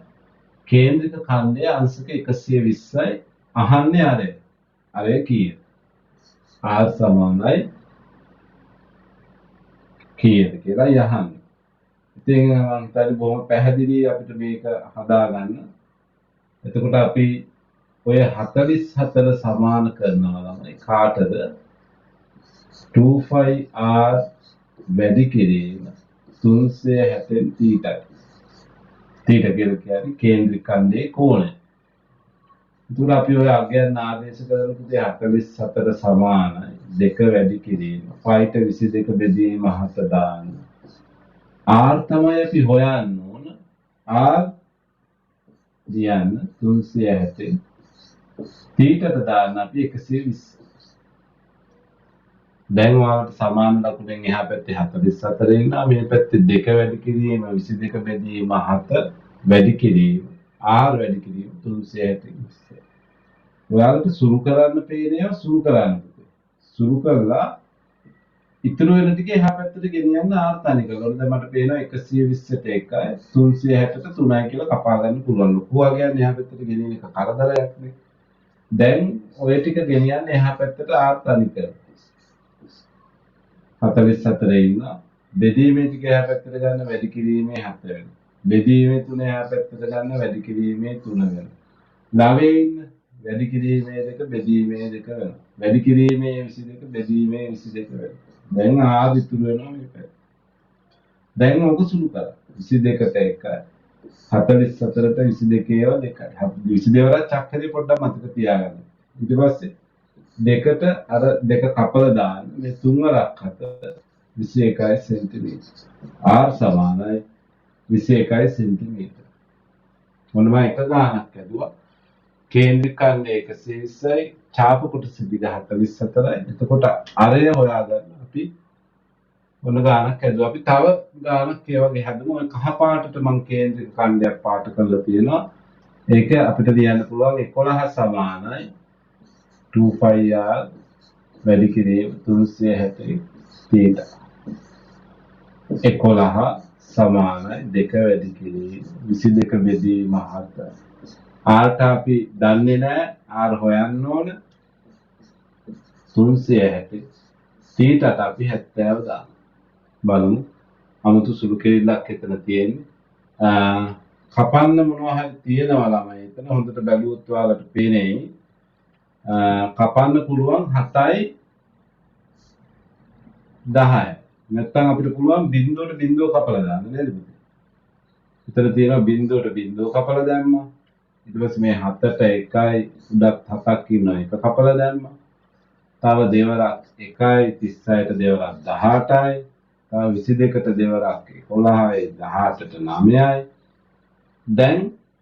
කේන්ද්‍රික ඛණ්ඩය අංශක 120යි. අහන්නේ අරය කීයද? r සමානයි කීයද කියලා යහන්නේ. ඉතින් මම හිතන්නේ බොහොම පැහැදිලි අපිට මේක හදාගන්න. එතකොට අපි ඔය 44 සමාන කරනවා ළමයි කාටද? 2πr වැඩි කිරීම 360න් θ. θ කියලා කියන්නේ කේන්ද්‍රික ඛණ්ඩයේ කෝණය. එතකොට අපි ඔය අගයන් ආදේශ කරනකොට 44 සමානයි 2 වැඩි කිරීම 5ට 22 බෙදීම 7 දාන්න. r තමයි අපි හොයන්න ඕන. r දියන්න 360 θට දාන්න අපි 120. දැන් ඔයාලට සමාන ලකුණෙන් එහා පැත්තේ 44 ඉන්නවා මේ පැත්තේ 2 වැඩි කිරීම 22 බෙදීම 7 වැඩි කිරීම r වැඩි කිරීම 360. ඔයාලට සුළු කරන්න පේනවා සුළු කරන්න. සුළු කරලා ඉතුරු වෙන ටික එහා පැත්තට ගෙනියන්න r තනි කරලා. දැන් මට පේනවා 120ට 1යි 360ට 3යි කියලා කපා ගන්න පුළුවන්. ලොකු වගයන් එහා පැත්තට ගෙනියන එක කරදරයක් නේ. දැන් ඔය ටික ගෙනියන්න එහා පැත්තට r තනි කරලා. 44 ඉන්නවා. බෙදීමේ ටික එහා පැත්තට ගන්න වැඩි කිරීමේ 7 වෙනවා. බෙදීමේ 3 එහා පැත්තට ගන්න වැඩි කිරීමේ 3 වෙනවා. 9 ඉන්න වැඩි කිරීමේ 2 බෙදීමේ 2 වෙනවා. වැඩි කිරීමේ 22 බෙදීමේ 22 වෙනවා. දැන් r ඉතුරු වෙනවා මේ පැත්ත. දැන් ඔක සුළු කරා. 22ට 1යි. 44ට 22 ඒවා 2යි. 22 වරක් චක්‍රේ පොඩ්ඩක් මතක තියාගන්න. ඊට පස්සේ දෙකට අර දෙක කපලා දාන්න. මේ 3 වරක් 7 21යි සෙන්ටිමීටර. r සමානයි 21යි සෙන්ටිමීටර. මොනම එක ගානක් ඇදුවා. කේන්ද්‍රික ඛණ්ඩය 120යි ඡාප කොටස දිග 44යි. එතකොට අරය හොයාගන්න අපි මොන ගානක් ඇදුවා. අපි තව ගානක් ඒ වගේ හදමු. ඔය කහ පාටට මම කේන්ද්‍රික ඛණ්ඩයක් පාට කරලා තියෙනවා. ඒක අපිට ලියන්න පුළුවන් 11 සමානයි 2πr වැඩි කිරීම 360 θ. 11 සමානයි 2 වැඩි කිරීම 22 බෙදීම 7. r අපි දන්නේ නැහැ. r හොයන්න ඕන 360 θට අපි 70 දාමු. බලමු 아무තු සුළු කෙරෙල්ලක් එතන තියෙන්නේ. කපන්න මොනවා හරි තියෙනවා ළමයි. එතන හොඳට බැලුවොත් ඔයාලට පේන්නේ කපන්න පුළුවන් 7යි 10යි. නැත්තම් අපිට පුළුවන් බිඳුවට බිඳුව කපලා දාන්න නේද පුතේ? විතර තියෙනවා බිඳුවට බිඳුව කපලා දැම්මා. ඊට පස්සේ මේ 7ට 1යි උඩත් 7ක් ඉන්නවා ඒක කපලා දැම්මා. තව දෙවරක් 1යි 36ට දෙවරක් 18යි. තව 22ට දෙවරක් 11යි 18ට 9යි. දැන්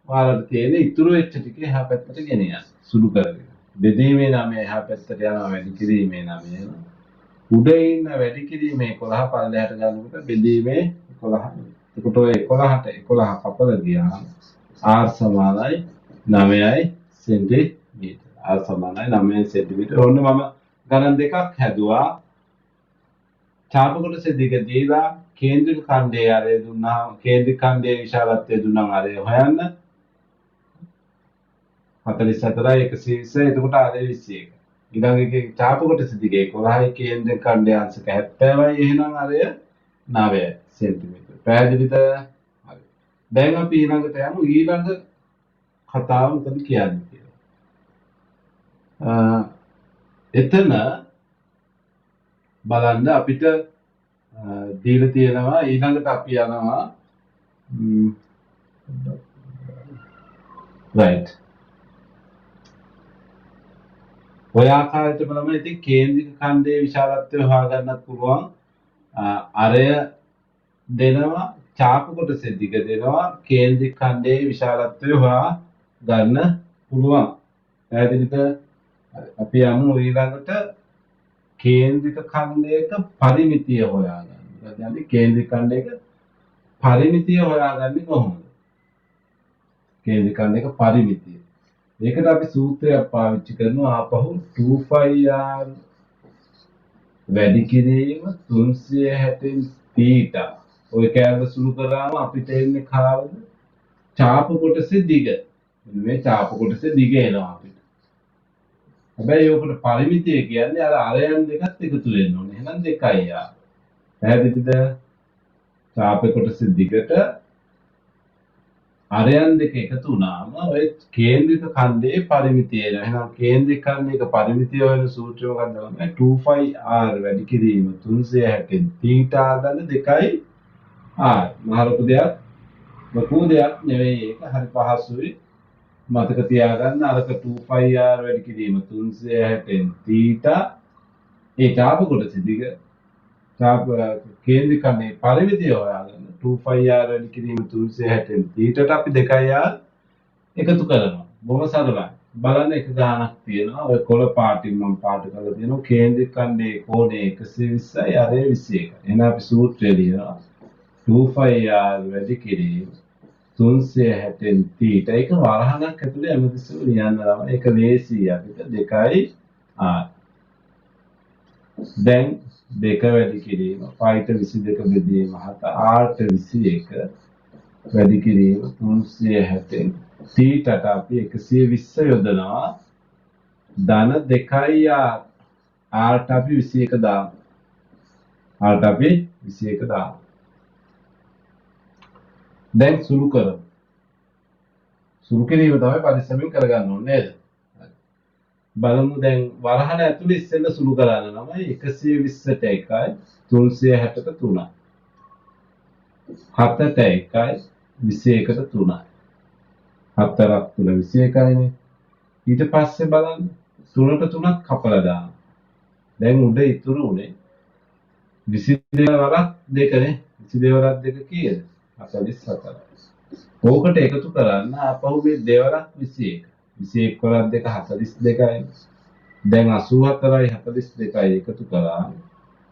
ඔයාලට තියෙන ඉතුරු වෙච්ච ටික එහා පැත්තට ගෙන යන්න. සුළු කරගෙන. බෙදීමේ 9 එහා පැත්තට යනවා වැඩි කිරීමේ 9 එනවා. උඩ ඉන්න වැඩි කිරීමේ 11 පල්ලෙහාට ගන්නකොට බෙදීමේ 11. එතකොට ඔය 11ට 11 කපලා ගියාම r සමානයි 9යි සෙන්ටිමීටර. r සමානයි 9යි සෙන්ටිමීටර. ඔන්න මම ගණන් දෙකක් හැදුවා. ඡාප කොටස දිග දීලා කේන්ද්‍රික ඛණ්ඩයේ ආරය දුන්නා. කේන්ද්‍රික ඛණ්ඩයේ විශාලත්වය දුන්නා ආරය හොයන්න. 44යි 120යි එතකොට ආරය 21. ඊළඟ එකේ ඡාප කොටස දිග 11යි කේන්ද්‍රික ඛණ්ඩයේ අංශක 70යි එහෙනම් ආරය 9 සෙන්ටිමීටර. පැහැදිලිද? හරි. දැන් අපි ඊළඟට යමු ඊළඟ කතාව මොකද කියන්නේ කියලා. එතන බලන්න අපිට දීලා තියෙනවා ඊළඟට අපි යනවා right ඔය ආකාරයට බලම ඉතින් කේන්ද්‍රික ඛණ්ඩයේ විශාලත්වය හොයාගන්නත් පුළුවන් අරය දෙනවා ඡාප කොටසේ දිග දෙනවා කේන්ද්‍රික ඛණ්ඩයේ විශාලත්වය හොයා ගන්න පුළුවන් පැහැදිලිද අපි යමු ඊළඟට කේන්ද්‍රික ඛණ්ඩයක පරිමිතිය හොයාගන්න. ඒ කියන්නේ කේන්ද්‍රික ඛණ්ඩයක පරිමිතිය හොයාගන්නේ කොහොමද? කේන්ද්‍රික ඛණ්ඩයක පරිමිතිය. ඒකට අපි සූත්‍රයක් පාවිච්චි කරනවා ආපහු 2πr වැඩි කිරීම 360 θ. ඔය කෑල්ල සුළු කරාම අපිට එන්නේ කාවද? ඡාප කොටසේ දිග. මේ ඡාප කොටසේ දිග එනවා අපිට. හැබැයි ඔකට පරිමිතිය කියන්නේ අර අරයන් දෙකත් එකතු වෙන්න ඕනේ. එහෙනම් 2යි ආ. පැහැදිලිද? ඡාප කොටසේ දිගට අරයන් දෙක එකතු වුණාම ඔය කේන්ද්‍රික ඛණ්ඩයේ පරිමිතිය එනවා. එහෙනම් කේන්ද්‍රික ඛණ්ඩයක පරිමිතිය වෙන සූත්‍රය මොකක්ද? 2πr වැඩි කිරීම 360 θ ආදන්න 2යි r. මහලොකු දෙයක් ලොකු දෙයක් නෙවෙයි ඒක. හරි පහසුයි. මතක තියාගන්න අරක 2πr වැඩි කිරීම 360 θ ඒ ඡාප කොටස දිග ඡාප කේන්ද්‍රික ඛණ්ඩයේ පරිමිතිය හොයාගන්න 2πr වැඩි කිරීම 360 θට අපි 2r එකතු කරනවා බොහොම සරලයි බලන්න එක ගානක් තියෙනවා ඔය කොළ පාටින් මම පාට කරලා තියෙනවා කේන්ද්‍රික ඛණ්ඩයේ කෝණය 120යි අරය 21යි එහෙනම් අපි සූත්‍රය ලියනවා 2πr වැඩි කිරීම 360 θ ඒක වරහණක් ඇතුලේ හැමතිස්සෙම ලියන්න තමයි ඒක ලේසියි අපිට 2යි r දැන් 2 වැඩි කිරීම 5ට 22 බෙදීම 7 rට 21 වැඩි කිරීම 360 θට අපි 120 යොදනවා ධන 2යි rට අපි 21 දානවා rට අපි 21 දානවා දැන් සුළු කරමු. සුළු කිරීම තමයි පරිස්සමෙන් කරගන්න ඕනේ නේද? බලමු දැන් වරහණ ඇතුලේ ඉස්සෙල්ලා සුළු කරන්න තමයි 120ට 1යි 360ට 3යි. 7ට 1යි 21ට 3යි. 4ක් 3 21යිනේ. ඊට පස්සේ බලන්න 3ට 3ක් කපලා දාන්න. දැන් උඩ ඉතුරු උනේ 22 වරක් 2නේ. 22 වරක් 2 කීයද? 44. ඕකට එකතු කරන්න අපහු මේ දෙවරක් 21. 21 වරක් 2 42යි. දැන් 84යි 42යි එකතු කරා.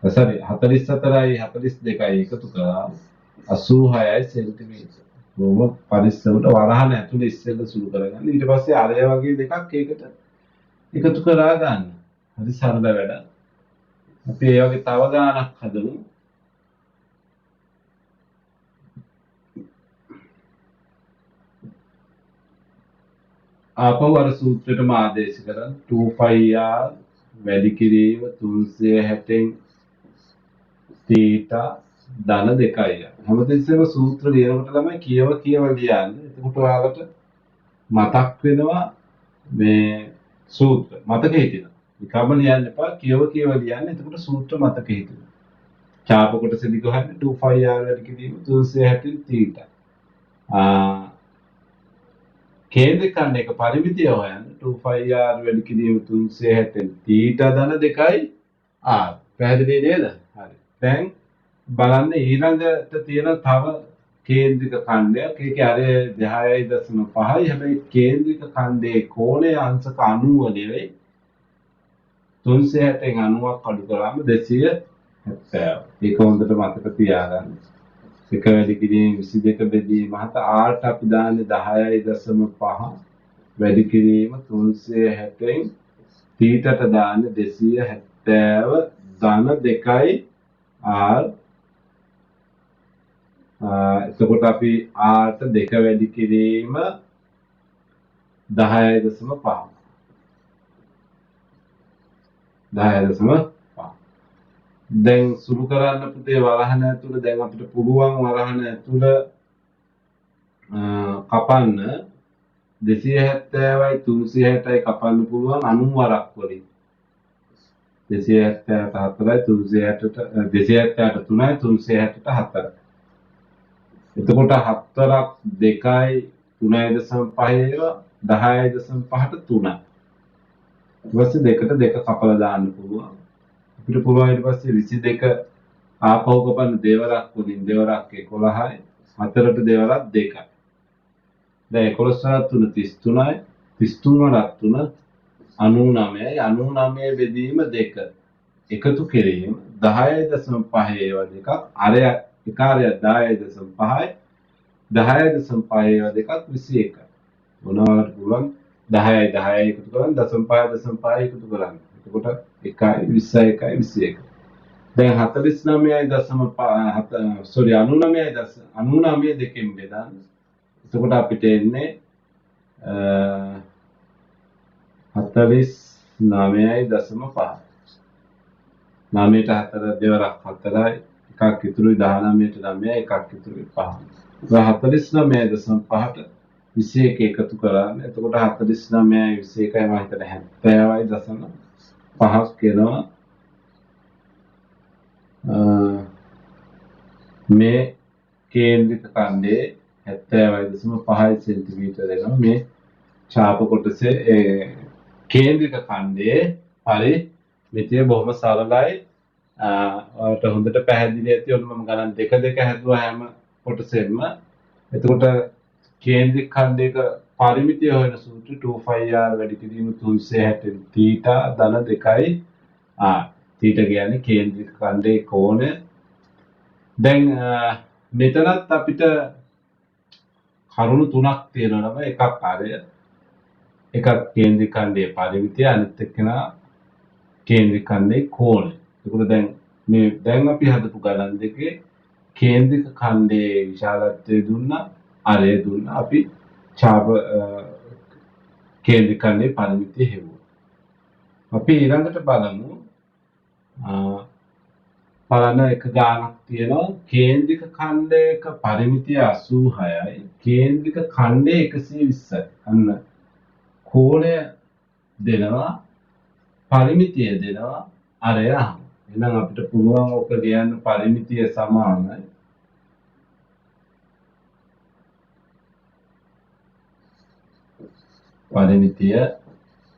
sorry 44යි 42යි එකතු කරා 86යි සෙන්ටිමීටර. බොහොම පරිස්සමට වරහණ ඇතුලේ ඉස්සෙල්ලා සුළු කරගන්න. ඊට පස්සේ අරය වගේ දෙකක් ඒකට එකතු කරා ගන්න. හරි සරල වැඩක්. අපි ඒ වගේ තව ගානක් හදමු. ආපහු අර සූත්‍රෙටම ආදේශ කරන් 2πr වැඩි කිරීම 360 θ ධන 2යි. හැමතිස්සෙම සූත්‍ර ලියනකොට ළමයි කියව ලියන්නේ. එතකොට ඔයාලට මතක් වෙනවා මේ සූත්‍ර. මතක හිටිනවා. නිකම්ම ලියන්න එපා කියව ලියන්න. එතකොට සූත්‍ර මතක හිටිනවා. ඡාප කොටසෙදි ගහන්නේ 2πr වැඩි කිරීම 360 තීටා. කේන්ද්‍රික ඛණ්ඩයක පරිමිතිය හොයන්න 2πr වැඩි කිරීම 360 තීටා ධන 2යි r. පැහැදිලි නේද? හරි. දැන් බලන්න ඊළඟට තියෙන තව කේන්ද්‍රික ඛණ්ඩයක්. ඒකේ අර 10.5යි. හැබැයි කේන්ද්‍රික ඛණ්ඩයේ කෝණය අංශක 90 නෙවෙයි. 360න් 90ක් අඩු කරාම 270. ඒක හොඳට මතක තියාගන්න. එක වැඩි කිරීම 22 බෙදීම 7 r ට අපි දාන්නේ 10.5 වැඩි කිරීම 360න් තීටට දාන්නේ 270 ධන 2යි r. එතකොට අපි r ට 2 වැඩි කිරීම 10.5 10.5. දැන් සුළු කරන්න පුතේ වරහන ඇතුළ දැන් අපිට පුළුවන් වරහන ඇතුළ කපන්න 270යි 360යි කපන්න පුළුවන් 90 වරක් වලින් 274යි 360ට 270ට 3යි 360ට 4. එතකොට 4ක් 2යි 3.5 ඒවා 10.5ට 3යි. ඊට පස්සේ දෙකට දෙක කපලා දාන්න පුළුවන්. අපිට පුළුවන් ඊට පස්සේ 22 ආපහු කපන්න දෙවරක් වලින් දෙවරක් 11යි 4ට දෙවරක් 2යි. දැන් 11 වරක් 3 33යි 33 වරක් 3 99යි 99 බෙදීම 2 එකතු කිරීම 10.5 ඒවා දෙකක් අරය එක අරය 10.5යි 10.5 ඒවා දෙකක් 21යි. මොනවාට පුළුවන් 10යි 10යි එකතු කරන් 0.5 එකතු කරන්න. එතකොට 1යි 21යි 21. දැන් 49.5 sorry 99 දෙකෙන් බෙදන්න. එතකොට අපිට එන්නේ 49.5. 9ට 4 දෙවරක් 4යි එකක් ඉතුරුයි 19ට 9යි එකක් ඉතුරුයි 5. 49.5ට 21 එකතු කරන්න. එතකොට 49යි 21යි මම හිතන්නේ 70.5ක් එනවා. මේ කේන්ද්‍රික ඛණ්ඩයේ 70.5 සෙන්ටිමීටර එනවා. මේ ඡාප කොටසේ කේන්ද්‍රික ඛණ්ඩයේ පරිමිතිය බොහොම සරලයි. ඔයාලට හොඳට පැහැදිලි ඇති. ඔන්න මම ගණන් දෙක හැදුවා හැම කොටසෙම. එතකොට කේන්ද්‍රික ඛණ්ඩයක පරිමිතිය හොයන සූත්‍රය 2πr වැඩි කිරීම 360 තීටා ධන 2යි r. තීටා කියන්නේ කේන්ද්‍රික ඛණ්ඩයේ කෝණය. දැන් මෙතනත් අපිට කරුණු තුනක් තියෙනවා. එකක් ආරය එකක් කේන්ද්‍රික ඛණ්ඩයේ පරිමිතිය අනිත් එක්කෙනා කේන්ද්‍රික ඛණ්ඩයේ කෝණය. ඒකෝද දැන් අපි හදපු ගණන් දෙකේ කේන්ද්‍රික ඛණ්ඩයේ විශාලත්වය දුන්නා අරය දුන්නා අපි ඡාප කේන්ද්‍රික ඛණ්ඩයේ පරිමිතිය හෙව්වා. අපි ඊළඟට බලමු බලන්න එක ගානක් තියෙනවා කේන්ද්‍රික ඛණ්ඩයක පරිමිතිය 86යි කේන්ද්‍රික ඛණ්ඩය 120යි. අන්න කෝණය දෙනවා පරිමිතිය දෙනවා අරය අහම. එහෙනම් අපිට පුළුවන් ඔක ලියන්න පරිමිතිය සමානයි පරිමිතිය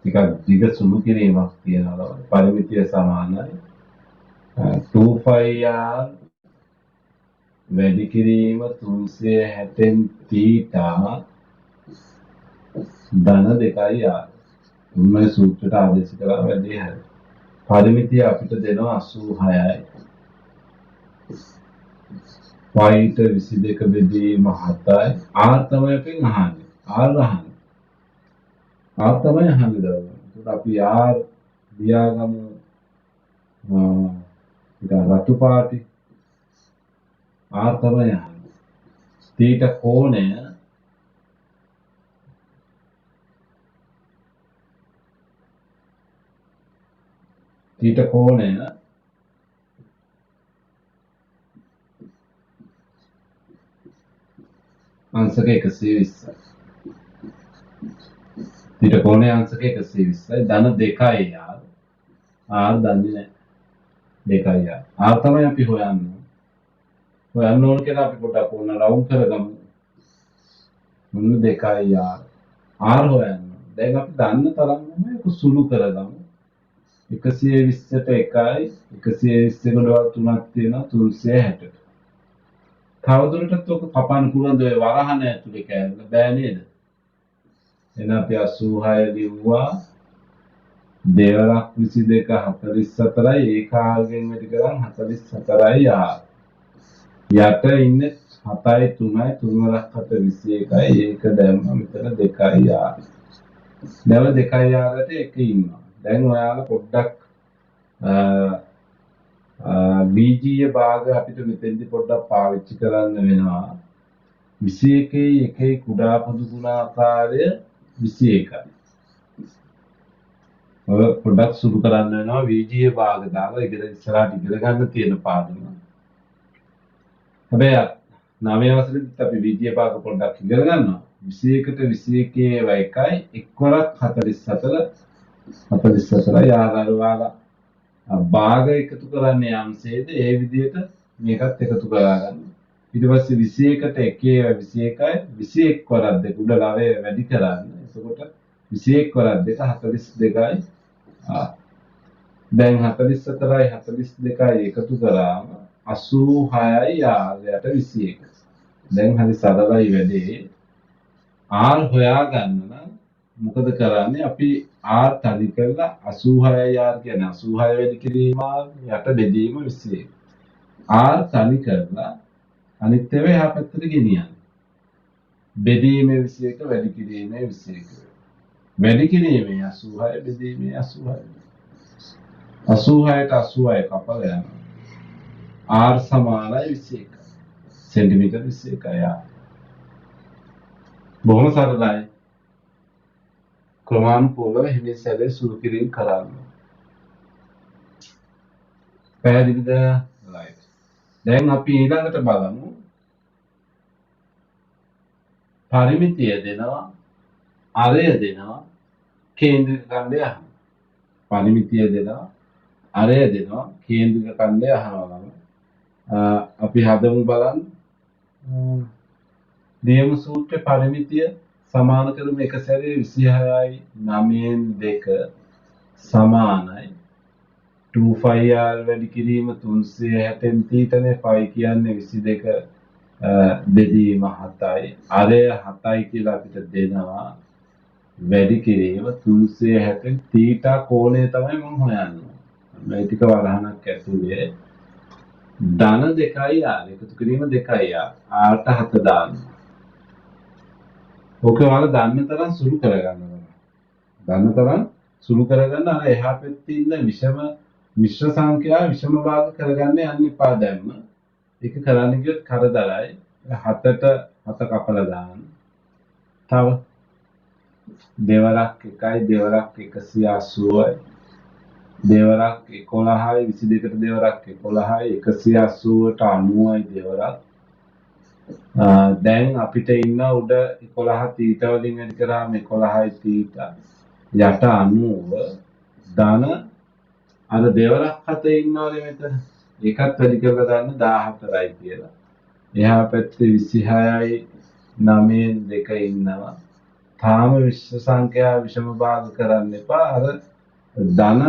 ටිකක් දිග සුළු කිරීමක් තියෙනවා. පරිමිතිය සමානයි 2πr වැඩි කිරීම 360 තීටා ධන 2යි r. උන්මය සූත්‍රයට ආදේශ කරලා වැඩි හරි. පරිමිතිය අපිට දෙනවා 86යි. y ට 22 බෙදීම 7යි. r තමයි අපෙන් අහන්නේ. r අහන්නේ. r තමයි අහන්නේ දවල්. ඒකට අපි r ලියාගමු රතු පාටි r තමයි අහන්නේ. තීටා කෝණය අංශක 120යි. තීටා කෝණය අංශක 120යි ධන 2යි r. r දන්නේ නැහැ. 2යි r. R තමයි අපි හොයන්න ඕන කියලා අපි පොඩක් ඕන රවුන්ඩ් කරගමු. මොන 2යි R හොයන්න. දැන් අපි දන්න තරම් මේක සුළු කරගමු. 120ට 1යි 120 ගොඩවල් 3ක් තියෙනවා 360ට. තවදුරටත් ඔක කපන්න පුළුවන් ඔය වරහන ඇතුලේ කෑල්ල බෑ නේද? එහෙනම් අපි 86 ලිව්වා දෙවරක් 22 44යි ඒකාගෙන් වැඩි කරන් 44යි යට ඉන්නේ 7යි 3යි 3 වරක් 4 21යි ඒක දැම්මම මෙතන 2යි දැන් 2යි යට එක ඉන්නවා. දැන් ඔයාලා පොඩ්ඩක් බීජීය භාග අපිට මෙතෙන්දි පොඩ්ඩක් පාවිච්චි කරන්න වෙනවා. 21යි 1යි කුඩා පොදු ගුණාකාරය 21යි. ඔය පොඩ්ඩක් සුළු කරන්න වෙනවා බීජීය භාග දාලා ඉස්සරහට ඉගෙන ගන්න තියෙන පාඩම. හැබැයි 9 වසරේදීත් අපි බීජීය භාග පොඩ්ඩක් ඉගෙන ගන්නවා. 21ට 21 ඒවා 1යි 1 වරක් 44යි ආකාරවාලා භාග එකතු කරන්නේ යම්සේද ඒ විදිහට මේකත් එකතු කරගන්න. ඊට පස්සේ 21ට 1 ඒවා 21යි 21 වරක් දෙක උඩ ළවය වැඩි කරන්න. එතකොට 21 වරක් දෙක 42යි. දැන් 44යි 42යි එකතු කරාම 86යි යට 21. දැන් හරි සරලයි වැඩේ. R හොයාගන්න නම් මොකද කරන්නේ අපි R තනි කරලා 86යි R කියන්නේ 86 වැඩි කිරීම යට බෙදීම 21. R තනි කරලා අනිත් ඒවා එහා පැත්තට ගෙනියන්න. බෙදීමේ 21 වැඩි කිරීමේ 21. වැඩි කිරීමේ 86 බෙදීමේ 86. 86ට 86 කපලා යනවා. R සමානයි 21. සෙන්ටිමීටර් 21යි. බොහොම සරලයි. ක්‍රමානුකූලව හිමින් සැලේ සුළු කිරීම කරන්න. පැහැදිලිද? right. දැන් අපි ඊළඟට බලමු පරිමිතිය දෙනවා, අරය දෙනවා, කේන්ද්‍රික ඛණ්ඩය අහනවා. පරිමිතිය දෙනවා, අරය දෙනවා, කේන්ද්‍රික ඛණ්ඩය අහනවා. අපි හදමු බලන්න. දියමු සූත්‍රයේ පරිමිතිය සමාන කරමු එක සැරේ 26යි 9න් 2 සමානයි 2πr වැඩි කිරීම 360න් තීතනේ 5 කියන්නේ 22 බෙදීම 7යි අරය 7යි කියලා අපිට දෙනවා වැඩි කිරීම 360න් තීටා කෝණය තමයි මම හොයන්නේ මේ ටික වරහණක් ඇතුලේ ධන 2යි r එකතු කිරීම 2යි r ට 7 දාන්න ඕක ඔයාලා දන්න තරම් සුළු කරගන්න ඕනේ. දන්න තරම් සුළු කරගන්න අර එහා පැත්තේ ඉන්න මිශ්‍ර සංඛ්‍යාව විෂම භාග කරගන්න යන්න එපා දැම්ම. ඒක කරන්න ගියොත් කරදරයි. 7ට 7 කපලා දාන්න. තව දෙවරක් 1යි දෙවරක් 180යි. දෙවරක් 11යි 22ට දෙවරක් 11යි 180ට 90යි දෙවරක්. දැන් අපිට ඉන්න උඩ 11 තීටා වලින් වැඩි කරාම 11යි තීටා යට 90 ධන අර දෙවරක් 7 ඉන්නවනේ මෙතන ඒකත් වැඩි කරලා ගන්න 14යි කියලා. එහා පැත්තේ 26යි 9න් 2 ඉන්නවා. තාම විශ්ව සංඛ්‍යා විෂම භාග කරන්න එපා. අර ධන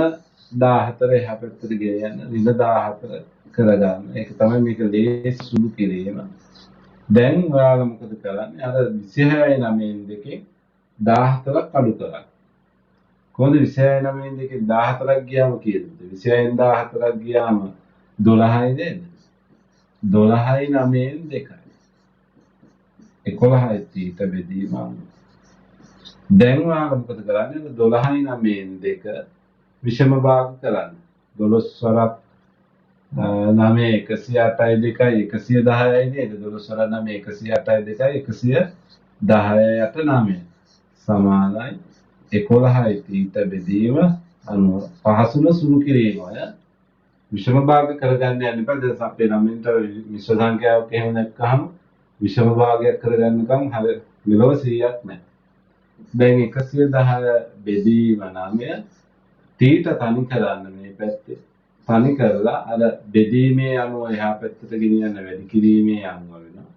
14 එහා පැත්තට ගෙනියන්න ඍණ 14 කරගන්න. ඒක තමයි මේක ලේසි සුළු කිරීම. දැන් ඔයාලා මොකද කරන්නේ? අර 26යි 9න් 2 14ක් අඩු කරගන්න. කොහොමද 26යි 9න් 2 14ක් ගියාම කීයද? 26න් 14ක් ගියාම 12යි නේද? 12යි 9න් 2යි. 11යි තීත බෙදීම. දැන් ඔයාලා මොකද කරන්නේ? 12යි 9න් 2 විෂම භාග කරන්න. 12 වරක් 9 108යි 2යි 110යි නේද 12 වරක් 9 108යි 2යි 110යට 9 සමානයි 11යි තීත බෙදීම 90 පහසුම සුළු කිරීම අය විෂම භාග කරගන්න යන්න එපා දැන් අපේ ළමින්ට මිශ්‍ර සංඛ්‍යාවක් එහෙම නැත්නම් විෂම භාගයක් කරගන්නකම් හරිය මෙලොව 100ක් නැහැ දැන් 110 බෙදීම 9 තීත තනි කරන්න මේ පැත්තේ තනි කරලා අර බෙදීමේ අණුව එහා පැත්තට ගෙනියන්න වැඩි කිරීමේ අණුව වෙනවා.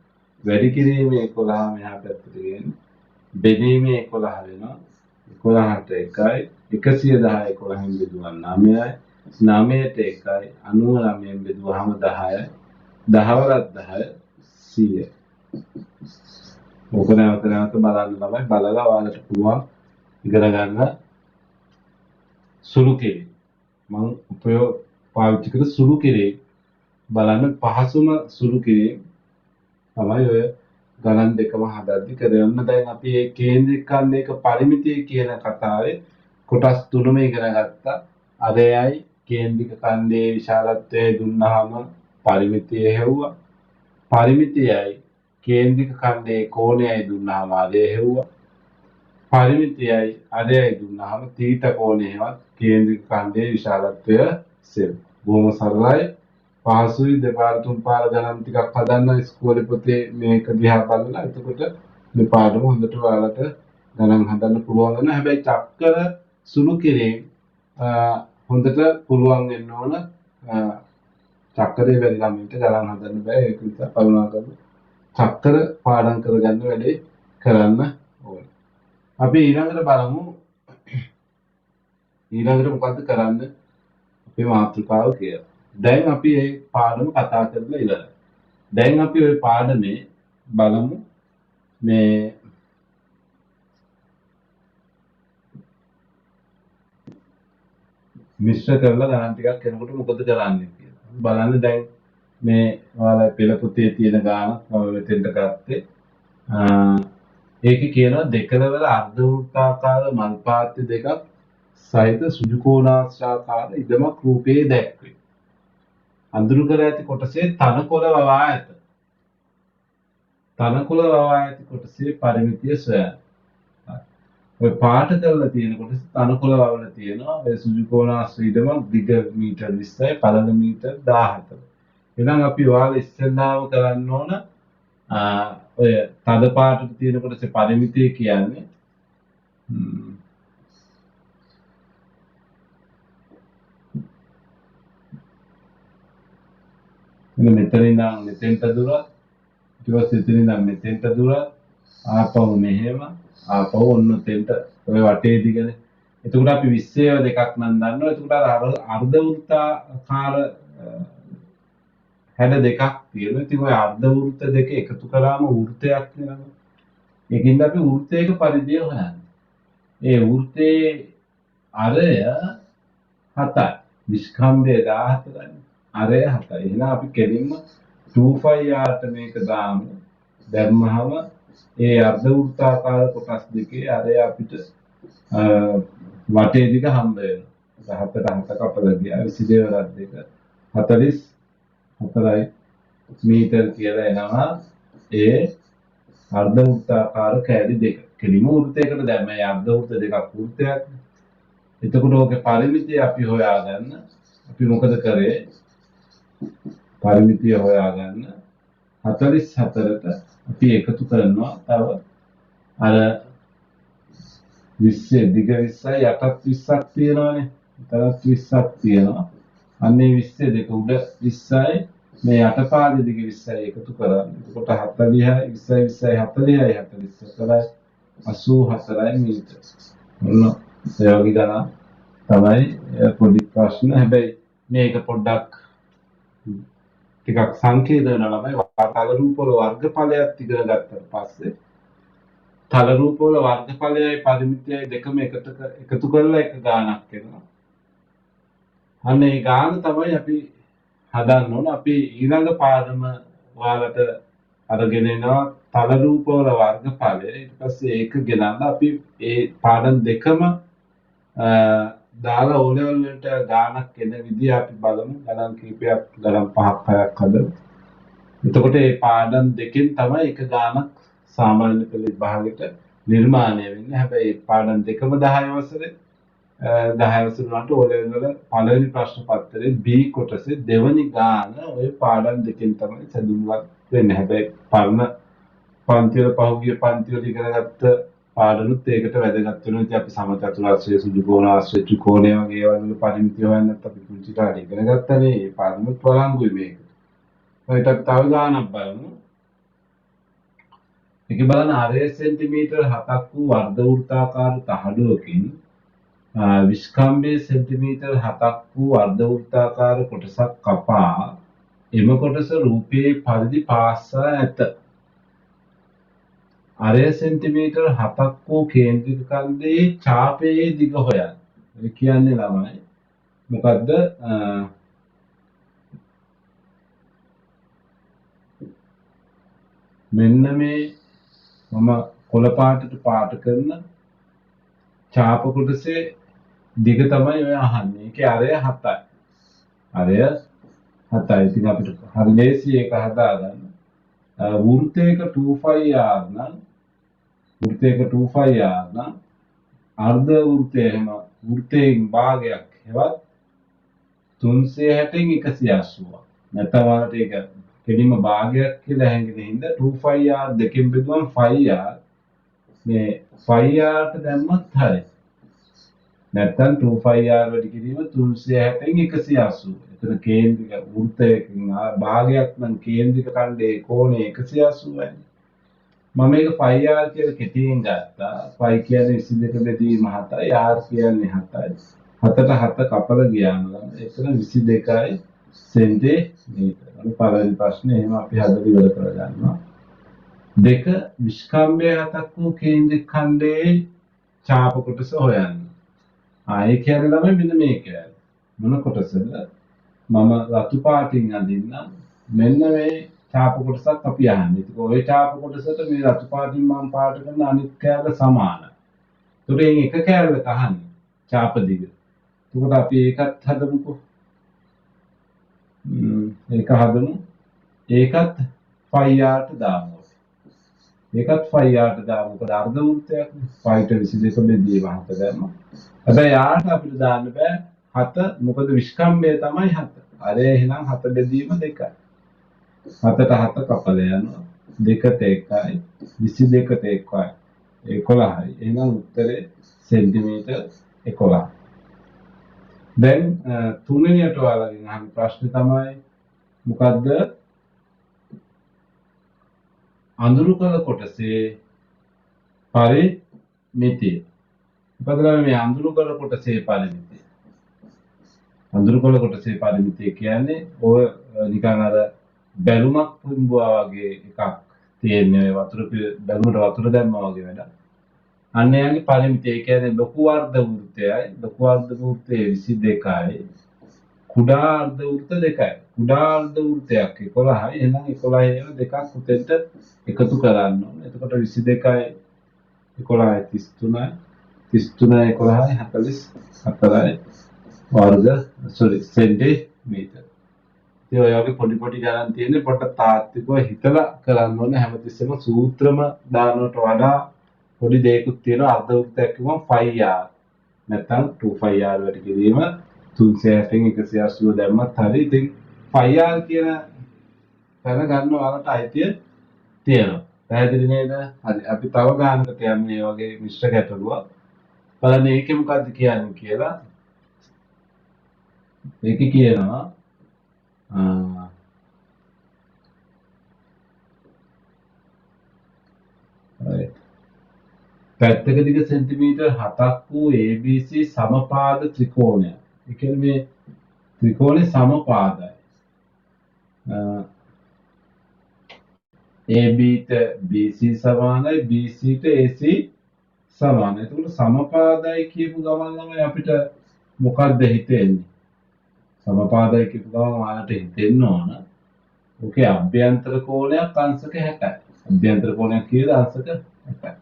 වැඩි කිරීමේ 11 මෙහා පැත්තට ගෙනියන්න බෙදීමේ 11 වෙනවා. 11ට 1යි 110 11න් බෙදුවා 9යි 9ට 1යි 99න් බෙදුවාම 10යි 10 වරක් 10 100යි. ඕක නැවත නැවත බලන්න තමයි බලලා ඔයාලට පුළුවන් ඉගෙන ගන්න සුළු කිරීම. මම පාවිච්චි කර සුළු කිරීම බලන්න පහසුම සුළු කිරීම තමයි ඔය ගණන් දෙකම හදද්දි කරන්න. දැන් අපි මේ කේන්ද්‍රික ඛණ්ඩයක පරිමිතිය කියන කතාවේ කොටස් තුනම ඉගෙන ගත්තා. අරයයි කේන්ද්‍රික ඛණ්ඩයේ විශාලත්වය දුන්නාම පරිමිතිය හෙව්වා. පරිමිතියයි කේන්ද්‍රික ඛණ්ඩයේ කෝණයයි දුන්නාම අරය හෙව්වා. පරිමිතියයි අරයයි දුන්නාම තීටා කෝණයවත් කේන්ද්‍රික ඛණ්ඩයේ විශාලත්වය සෙව්. බොහොම සරලයි. පහසුයි. දෙපාර තුන් පාර ගණන් ටිකක් හදන්න ඉස්කෝලේ පොතේ මේක දිහා බලලා එතකොට මේ පාඩම හොඳට ඔයාලට ගණන් හදන්න පුළුවන් වෙනවා. හැබැයි චක්කර සුළු කිරීම හොඳට පුළුවන් වෙන්න ඕන. චක්කරේ වැඩි ළමයින්ට ගණන් හදන්න බෑ. ඒක නිසා කරුණා කරලා චක්කර පාඩම් කරගන්න වැඩේ කරන්න ඕනේ. අපි ඊළඟට බලමු ඊළඟට මොකද්ද කරන්න අපේ මාතෘකාව කියලා. දැන් අපි මේ පාඩම කතා කරලා ඉවරයි. දැන් අපි ওই පාඩමේ බලමු මේ මිශ්‍ර කරලා ගණන් ටිකක් කරනකොට මොකද කරන්නේ කියලා. බලන්න දැන් මේ ඔයාලා පෙළ පොතේ තියෙන ගාන මම මෙතෙන්ට ගත්තේ. ඒකේ කියනවා දෙකලවල අර්ධ වෘත්තාකාර මල් පාත්‍ය දෙකක් සහිත සුදු කෝණාශ්‍රාකාර ඉදමක් රූපයේ දැක්වේ. අඳුරු කර ඇති කොටසේ තනකොළ වවා ඇත. තනකොළ වවා ඇති කොටසේ පරිමිතිය සොයන්න. ඔය පාට කරලා තියෙන කොටස තනකොළ වවලා තියෙනවා. ඒ සුදු කෝණාශ්‍ර ඉදමක් දිග මීටර් 20යි පළල මීටර් 14. එහෙනම් අපි ඔයාලා ඉස්සෙල්ලාම කරන්න ඕන ඔය තද පාටට තියෙන කොටසේ පරිමිතිය කියන්නේ මෙතන ඉඳන් මෙතෙන්ට දුරත් ඊට පස්සේ එතන ඉඳන් මෙතෙන්ට දුරත් ආපහු මෙහෙම ආපහු ඔන්න තෙන්ට ඔය වටේ දිගනේ. එතකොට අපි 20 දෙකක් නම් දන්නවා. එතකොට අර්ධ වෘත්තාකාර හැඩ දෙකක් තියෙනවා. ඉතින් ඔය අර්ධ වෘත්ත දෙක එකතු කරාම වෘත්තයක් වෙනවා. ඒකින්ද අපි වෘත්තයක පරිධිය හොයන්නේ. ඒ වෘත්තයේ අරය 7යි. නිෂ්ඛම්භය 14යි. අරය 7යි. එහෙනම් අපි කෙලින්ම 2πr ට මේක දාමු. දැම්මහම ඒ අර්ධ වෘත්තාකාර කොටස් දෙකේ අරය අපිට වටේ දිග හම්බ වෙනවා. 17ට 7 කපලා ගියා. 22 වරක් දෙක 44යි මීටර කියලා එනවා. ඒ අර්ධ වෘත්තාකාර කෑලි දෙක. කෙලිම වෘත්තයකට දැම්ම. මේ අර්ධ වෘත්ත දෙකක් වෘත්තයක්. එතකොට ඕකේ පරිමිතිය අපි හොයාගන්න. අපි මොකද කරේ? පරිමිතිය හොයාගන්න 44ට අපි එකතු කරනවා තව අර 20 දිග 20යි යටත් 20ක් තියෙනවානේ. තරත් 20ක් තියෙනවා. අන්නේ 20 දෙක උඩ 20යි මේ යටපාදයේ දිග 20යි එකතු කරන්නේ. එතකොට 40යි 20යි 20යි 40යි 44යි 84යි මීටර. ඔන්න ඒ වගේ ගණන් තමයි පොඩි ප්‍රශ්න. හැබැයි මේක පොඩ්ඩක් ටිකක් සංකීර්ණ වෙනවා ළමයි. තල රූප වල වර්ගඵලයක් ඉගෙන ගත්තට පස්සේ තල රූප වල වර්ගඵලයයි පරිමිතියයි දෙකම එකතු කරලා එක ගානක් එනවා. අන්න ඒ ගාන තමයි අපි හදන්න ඕන. අපි ඊළඟ පාඩම ඔයාලට අරගෙන එනවා තල රූප වල වර්ගඵලය. ඊට පස්සේ ඒක ගෙනල්ලා අපි ඒ පාඩම් දෙකම දාලා O level වලට ගානක් එන විදිය අපි බලමු. ගණන් කීපයක් ගණන් 5ක් 6ක් හදමු. එතකොට මේ පාඩම් දෙකෙන් තමයි එක ගානක් සාමාන්‍ය පෙළ විභාගෙට නිර්මාණය වෙන්නේ. හැබැයි පාඩම් දෙකම 10 වසරේ 10 වසර වලට O level වල පළවෙනි ප්‍රශ්න පත්‍රයේ B කොටසේ දෙවනි ගාන ওই පාඩම් දෙකෙන් තමයි සැදුම්වත් වෙන්නේ. හැබැයි පරණ පන්ති වල පහුගිය පන්ති වල ඉගෙනගත්ත පාඩනුත් ඒකට වැදගත් වෙනවා. ඉතින් අපි සමචතුරාශ්‍රය, සුදුකෝණාශ්‍රය, ත්‍රිකෝණය වගේ ඒවා වල පරිමිති හොයන්නත් අපි පුංචි කාලේ ඉගෙන ගත්තනේ. ඒ පාඩනුත් වළංගුයි මේක. ඒකට තව ගානක් බලමු. ඒක බලන්න 6 සෙන්ටිමීටර් 7ක් වූ වර්ධ වෘත්තාකාර තහඩුවකින් විස්කම්භයේ සෙන්ටිමීටර් 7ක් වූ වර්ධ වෘත්තාකාර කොටසක් කපා එම කොටස රූපයේ පරිදි පාස්සා ඇත. 6 සෙන්ටිමීටර් 7ක් වූ කේන්ද්‍රික ඛණ්ඩයේ ඡාපයේ දිග හොයන්න. ඒ කියන්නේ ළමයි මොකද්ද? මෙන්න මේ මම කොළ පාටට පාට කරන ඡාප කොටසේ දිග තමයි ඔය අහන්නේ. ඒකේ අරය 7යි. අරය 7යි. ඉතින් අපිට හරි ලේසි ඒක හදාගන්න. වෘත්තයක 2πr නම් අර්ධ වෘත්තය එහෙම වෘත්තයෙන් භාගයක් හෙවත් 360න් 180ක්. නැත්නම් ඔයාලට ඒක කෙලින්ම භාගයක් කියලා හැංගෙන හින්දා 2πr දෙකෙන් බෙදුවම 5r මේ 5r ට දැම්මත් හරි. නැත්නම් 2πr වැඩි කිරීම 360න් 180. එතන කේන්ද්‍රික වෘත්තයකින් භාගයක් නම් කේන්ද්‍රික ඛණ්ඩයේ කෝණය 180යි. මම මේක 5r කියලා කෙටියෙන් ගත්තා. 5 කියන්නේ 22 බෙදීම 7යි, r කියන්නේ 7යි. 7ට 7 කපලා ගියාම එතන 22යි සෙන්ටිමීටර. පළවෙනි ප්‍රශ්නේ එහෙම අපි හදලා ඉවර කරගන්නවා. 2 විස්කම්භය 7ක් වූ කේන්ද්‍රික ඛණ්ඩයේ ඡාප කොටස හොයන්න. ඒ කියන්නේ ළමයි මෙන්න මේක. මොන කොටසද? මම රතු පාටින් අඳින්නම්. මෙන්න මේ ඡාප කොටසක් අපි අහන්නේ. ඒක ඔය ඡාප කොටසට මේ රතු පාටින් මම පාට කරන අනිත් කෑල්ල සමානයි. ඒකට මේ එක කෑල්ලක අහන්නේ ඡාප දිග. එතකොට අපි ඒකත් හදමුකෝ. ඒක හදමු. ඒකත් 5rට දාමු. ඒකත් 5rට දාමු. මොකද අර්ධ වෘත්තයක් 5ට 22 බෙදීම 7 දැම්මා. හැබැයි යාට අපිට දාන්න බෑ 7. මොකද විස්කම්භය තමයි 7. අර එහෙනම් 7 බෙදීම 2යි. 7ට 7 කපලා යනවා. 2ට 1යි 22ට 1යි 11යි. එහෙනම් උත්තරේ සෙන්ටිමීටර් 11. දැන් තුන්වෙනියට ඔයාලගෙන් අහන ප්‍රශ්නේ තමයි මොකද්ද? අඳුරු කළ කොටසේ පරිමිතිය. මොකද මේ අඳුරු කළ කොටසේ පරිමිතිය? අඳුරු කළ කොටසේ පරිමිතිය කියන්නේ ඔය නිකන් අර බැලුමක් පුම්බුවා වගේ එකක් තියෙන්නේ බැලුමට වතුර දැම්මා වගේ වැඩක්. අන්න එයාගේ පරිමිතිය. ඒ කියන්නේ ලොකු අර්ධ වෘත්තයයි ලොකු අර්ධ වෘත්තයේ 22යි කුඩා අර්ධ වෘත්ත 2යි. කුඩා අර්ධ වෘත්තයක් 11යි. එහෙනම් 11 ඒවා දෙකක් උතෙන්ට එකතු කරන්න ඕනේ. එතකොට 22යි 11යි 33යි 33යි 11යි 44යි වර්ග සෙන්ටිමීටර. ඒ වගේ පොඩි පොඩි ගණන් තියෙන්නේ. පොඩ්ඩක් තාත්විකව හිතලා කරන්න ඕනේ. හැමතිස්සෙම සූත්‍රම දානවට වඩා පොඩි දෙයක්ත් තියෙනවා. අර්ධ වෘත්තයක් කිව්වම 5r. නැත්නම් 2πr වැඩි කිරීම 360න් 180 දැම්මත් හරි. ඉතින් 5r කියන තැන ගන්න ඔයාලට අයිතිය තියෙනවා. පැහැදිලි නේද? හරි. අපි තව ගානකට යන්නේ මේ වගේ මිශ්‍ර ගැටලුවක්. බලන්න ඒකේ මොකද්ද කියන්නේ කියලා. ඒකේ කියනවා පැත්තක දිග සෙන්ටිමීටර් 7ක් වූ ABC සමපාද ත්‍රිකෝණයක්. ඒ කියන්නේ මේ ත්‍රිකෝණේ සමපාදයි. ABට BC සමානයි, BCට AC සමානයි. එතකොට සමපාදයි කියපු ගමන් තමයි අපිට මොකක්ද හිතෙන්නේ? සමපාදයි කියපු ගමන් ඔයාලට හිතෙන්න ඕන. ඔකේ අභ්‍යන්තර කෝණයක් අංශක 60යි. අභ්‍යන්තර කෝණයක් කියලා අංශක 60යි.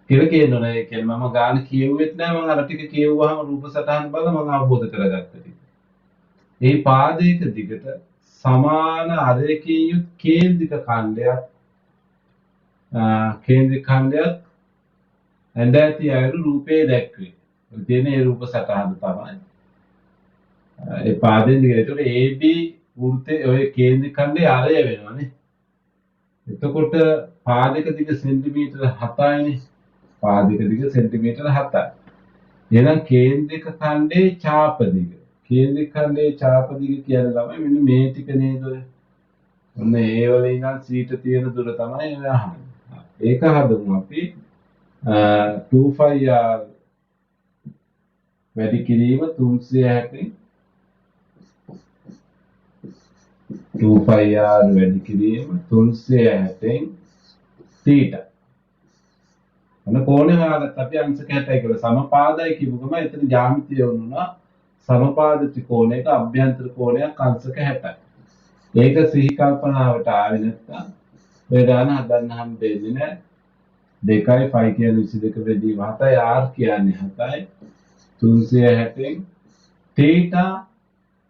කියලා කියනෝනේ. ඒ කියන්නේ මම ගාන කියුවෙත් නෑ. මම අර ටික කියුවාම රූප සටහන් බලලා මම අවබෝධ කරගත්ත ටික. මේ පාදයක දිගට සමාන අරයකින් යුත් කේන්ද්‍රික ඛණ්ඩයක් ඇඳ ඇති අයුරු රූපයේ දැක්වේ. තියෙන ඒ රූප සටහන තමයි. ඒ පාදයෙන් දිගට. ඒතකොට AB වෘත්තයේ ඔය කේන්ද්‍රික ඛණ්ඩයේ අරය වෙනවනේ. එතකොට පාදයක දිග සෙන්ටිමීටර 7යිනේ. පාදක දිග සෙන්ටිමීටර 7යි. එහෙනම් කේන්ද්‍රක ඛණ්ඩයේ ඡාප දිග. කේන්ද්‍රක ඛණ්ඩයේ ඡාප දිග කියන ළමයි මෙන්න මේ ටික නේද? ඔන්න ඒ වල ඉඳන් සීට තියෙන දුර තමයි ඔය අහන්නේ. ඒක හදමු අපි 2πr වැඩි කිරීම 360න් 2πr වැඩි කිරීම 360න් θ. අන්න කෝණය හොයාගත්ත අපි අංශක 60යි කියලා සමපාදයි කියපු ගමන් එතන ජ්‍යාමිතිය වුණා සමපාද ත්‍රිකෝණයක අභ්‍යන්තර කෝණයක් අංශක 60යි. ඒක සිහි කල්පනාවට ආවේ නැත්නම් ඔය ගාන හදන්න හම්බෙන්නේ නැහැ. 2යි 5 කියන්නේ 22 බෙදීම 7යි r කියන්නේ 7යි 360න් θ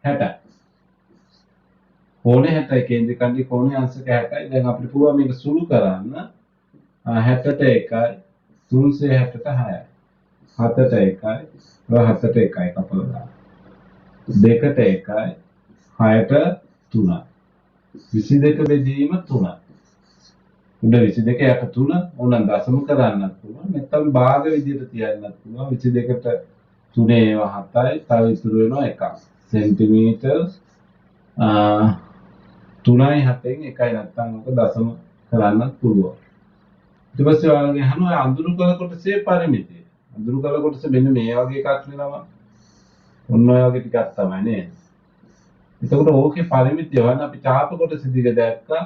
60යි. කෝණය 60යි කේන්ද්‍ර ඛණ්ඩයේ කෝණය අංශක 60යි. දැන් අපිට පුළුවන් මේක සුළු කරන්න 60ට 1යි 360ට 6යි 7ට 1යි 7ට 1යි කපලා දාන්න 2ට 1යි 6ට 3යි 22 බෙදීම 3යි උඩ 22 යට 3 ඕනනම් දශම කරන්නත් පුළුවන් නැත්නම් භාග විදිහට තියන්නත් පුළුවන් 22ට 3 ඒවා 7යි තව ඉතුරු වෙනවා 1ක් සෙන්ටිමීටර් 3යි 7න් 1යි නැත්නම් ඔක දශම කරන්නත් පුළුවන් ඊට පස්සේ ඔයාලගේ අහනවා අඳුරු කළ කොටසේ පරිමිතිය. අඳුරු කළ කොටස මෙන්න මේ වගේ එකක් නෙනවා. ඔන්න ඔය වගේ ටිකක් තමයි නේද? එතකොට ඕකේ පරිමිතිය වань අපි ඡාප කොටස දිග දැක්කා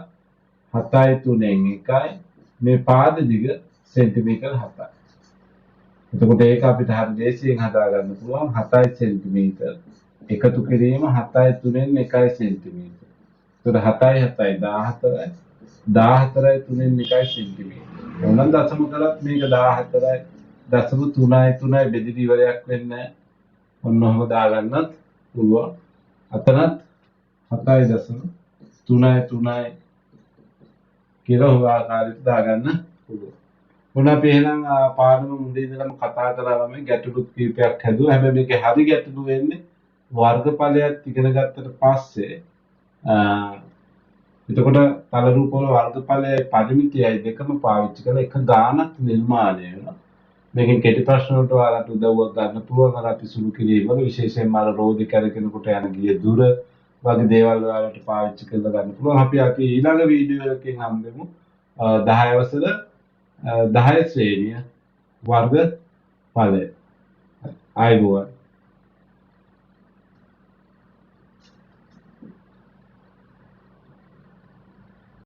7යි 3න් 1යි මේ පාද දිග සෙන්ටිමීටර් 7යි. එතකොට ඒක අපිට හරි දේශයෙන් හදා ගන්න පුළුවන් 7යි සෙන්ටිමීටර් එකතු කිරීම 7යි 3න් 1යි සෙන්ටිමීටර්. එතකොට 7යි 7යි 14යි 14යි 3න් 1යි සෙන්ටිමීටර්. ඕනනම් දශම කළත් මේක 14යි දශම 3යි 3යි බෙදිලි ඉවරයක් වෙන්නේ නැහැ. ඔන්න ඔහොම දාගන්නත් පුළුවන්. අතනත් 7යි දශම 3යි 3යි කියලා ඔය ආකාරයට දාගන්න පුළුවන්. මොන අපි එහෙනම් පාඩම මුලින් ඉඳලම කතා කරා ළමයි ගැටලු කීපයක් හැදුවා. හැබැයි මේකේ හරි ගැටලු වෙන්නේ වර්ගඵලයක් ඉගෙන ගත්තට පස්සේ එතකොට තල රූප වල වර්ගඵලයයි පරිමිතියයි දෙකම පාවිච්චි කරලා එක ගානක් නිර්මාණය වෙනවා. මේකෙන් කෙටි ප්‍රශ්න වලට ඔයාලට උදව්වක් ගන්න පුළුවන් අර අපි සුළු කිරීම වල විශේෂයෙන්ම අර රෝධි කරගෙනකොට යන ගිය දුර වගේ දේවල් ඔයාලට පාවිච්චි කරලා ගන්න පුළුවන්. අපි ඊළඟ වීඩියෝ එකකින් හම්බෙමු 10 වසර 10 ශ්‍රේණිය වර්ග ඵලය. ආයුබෝවන්.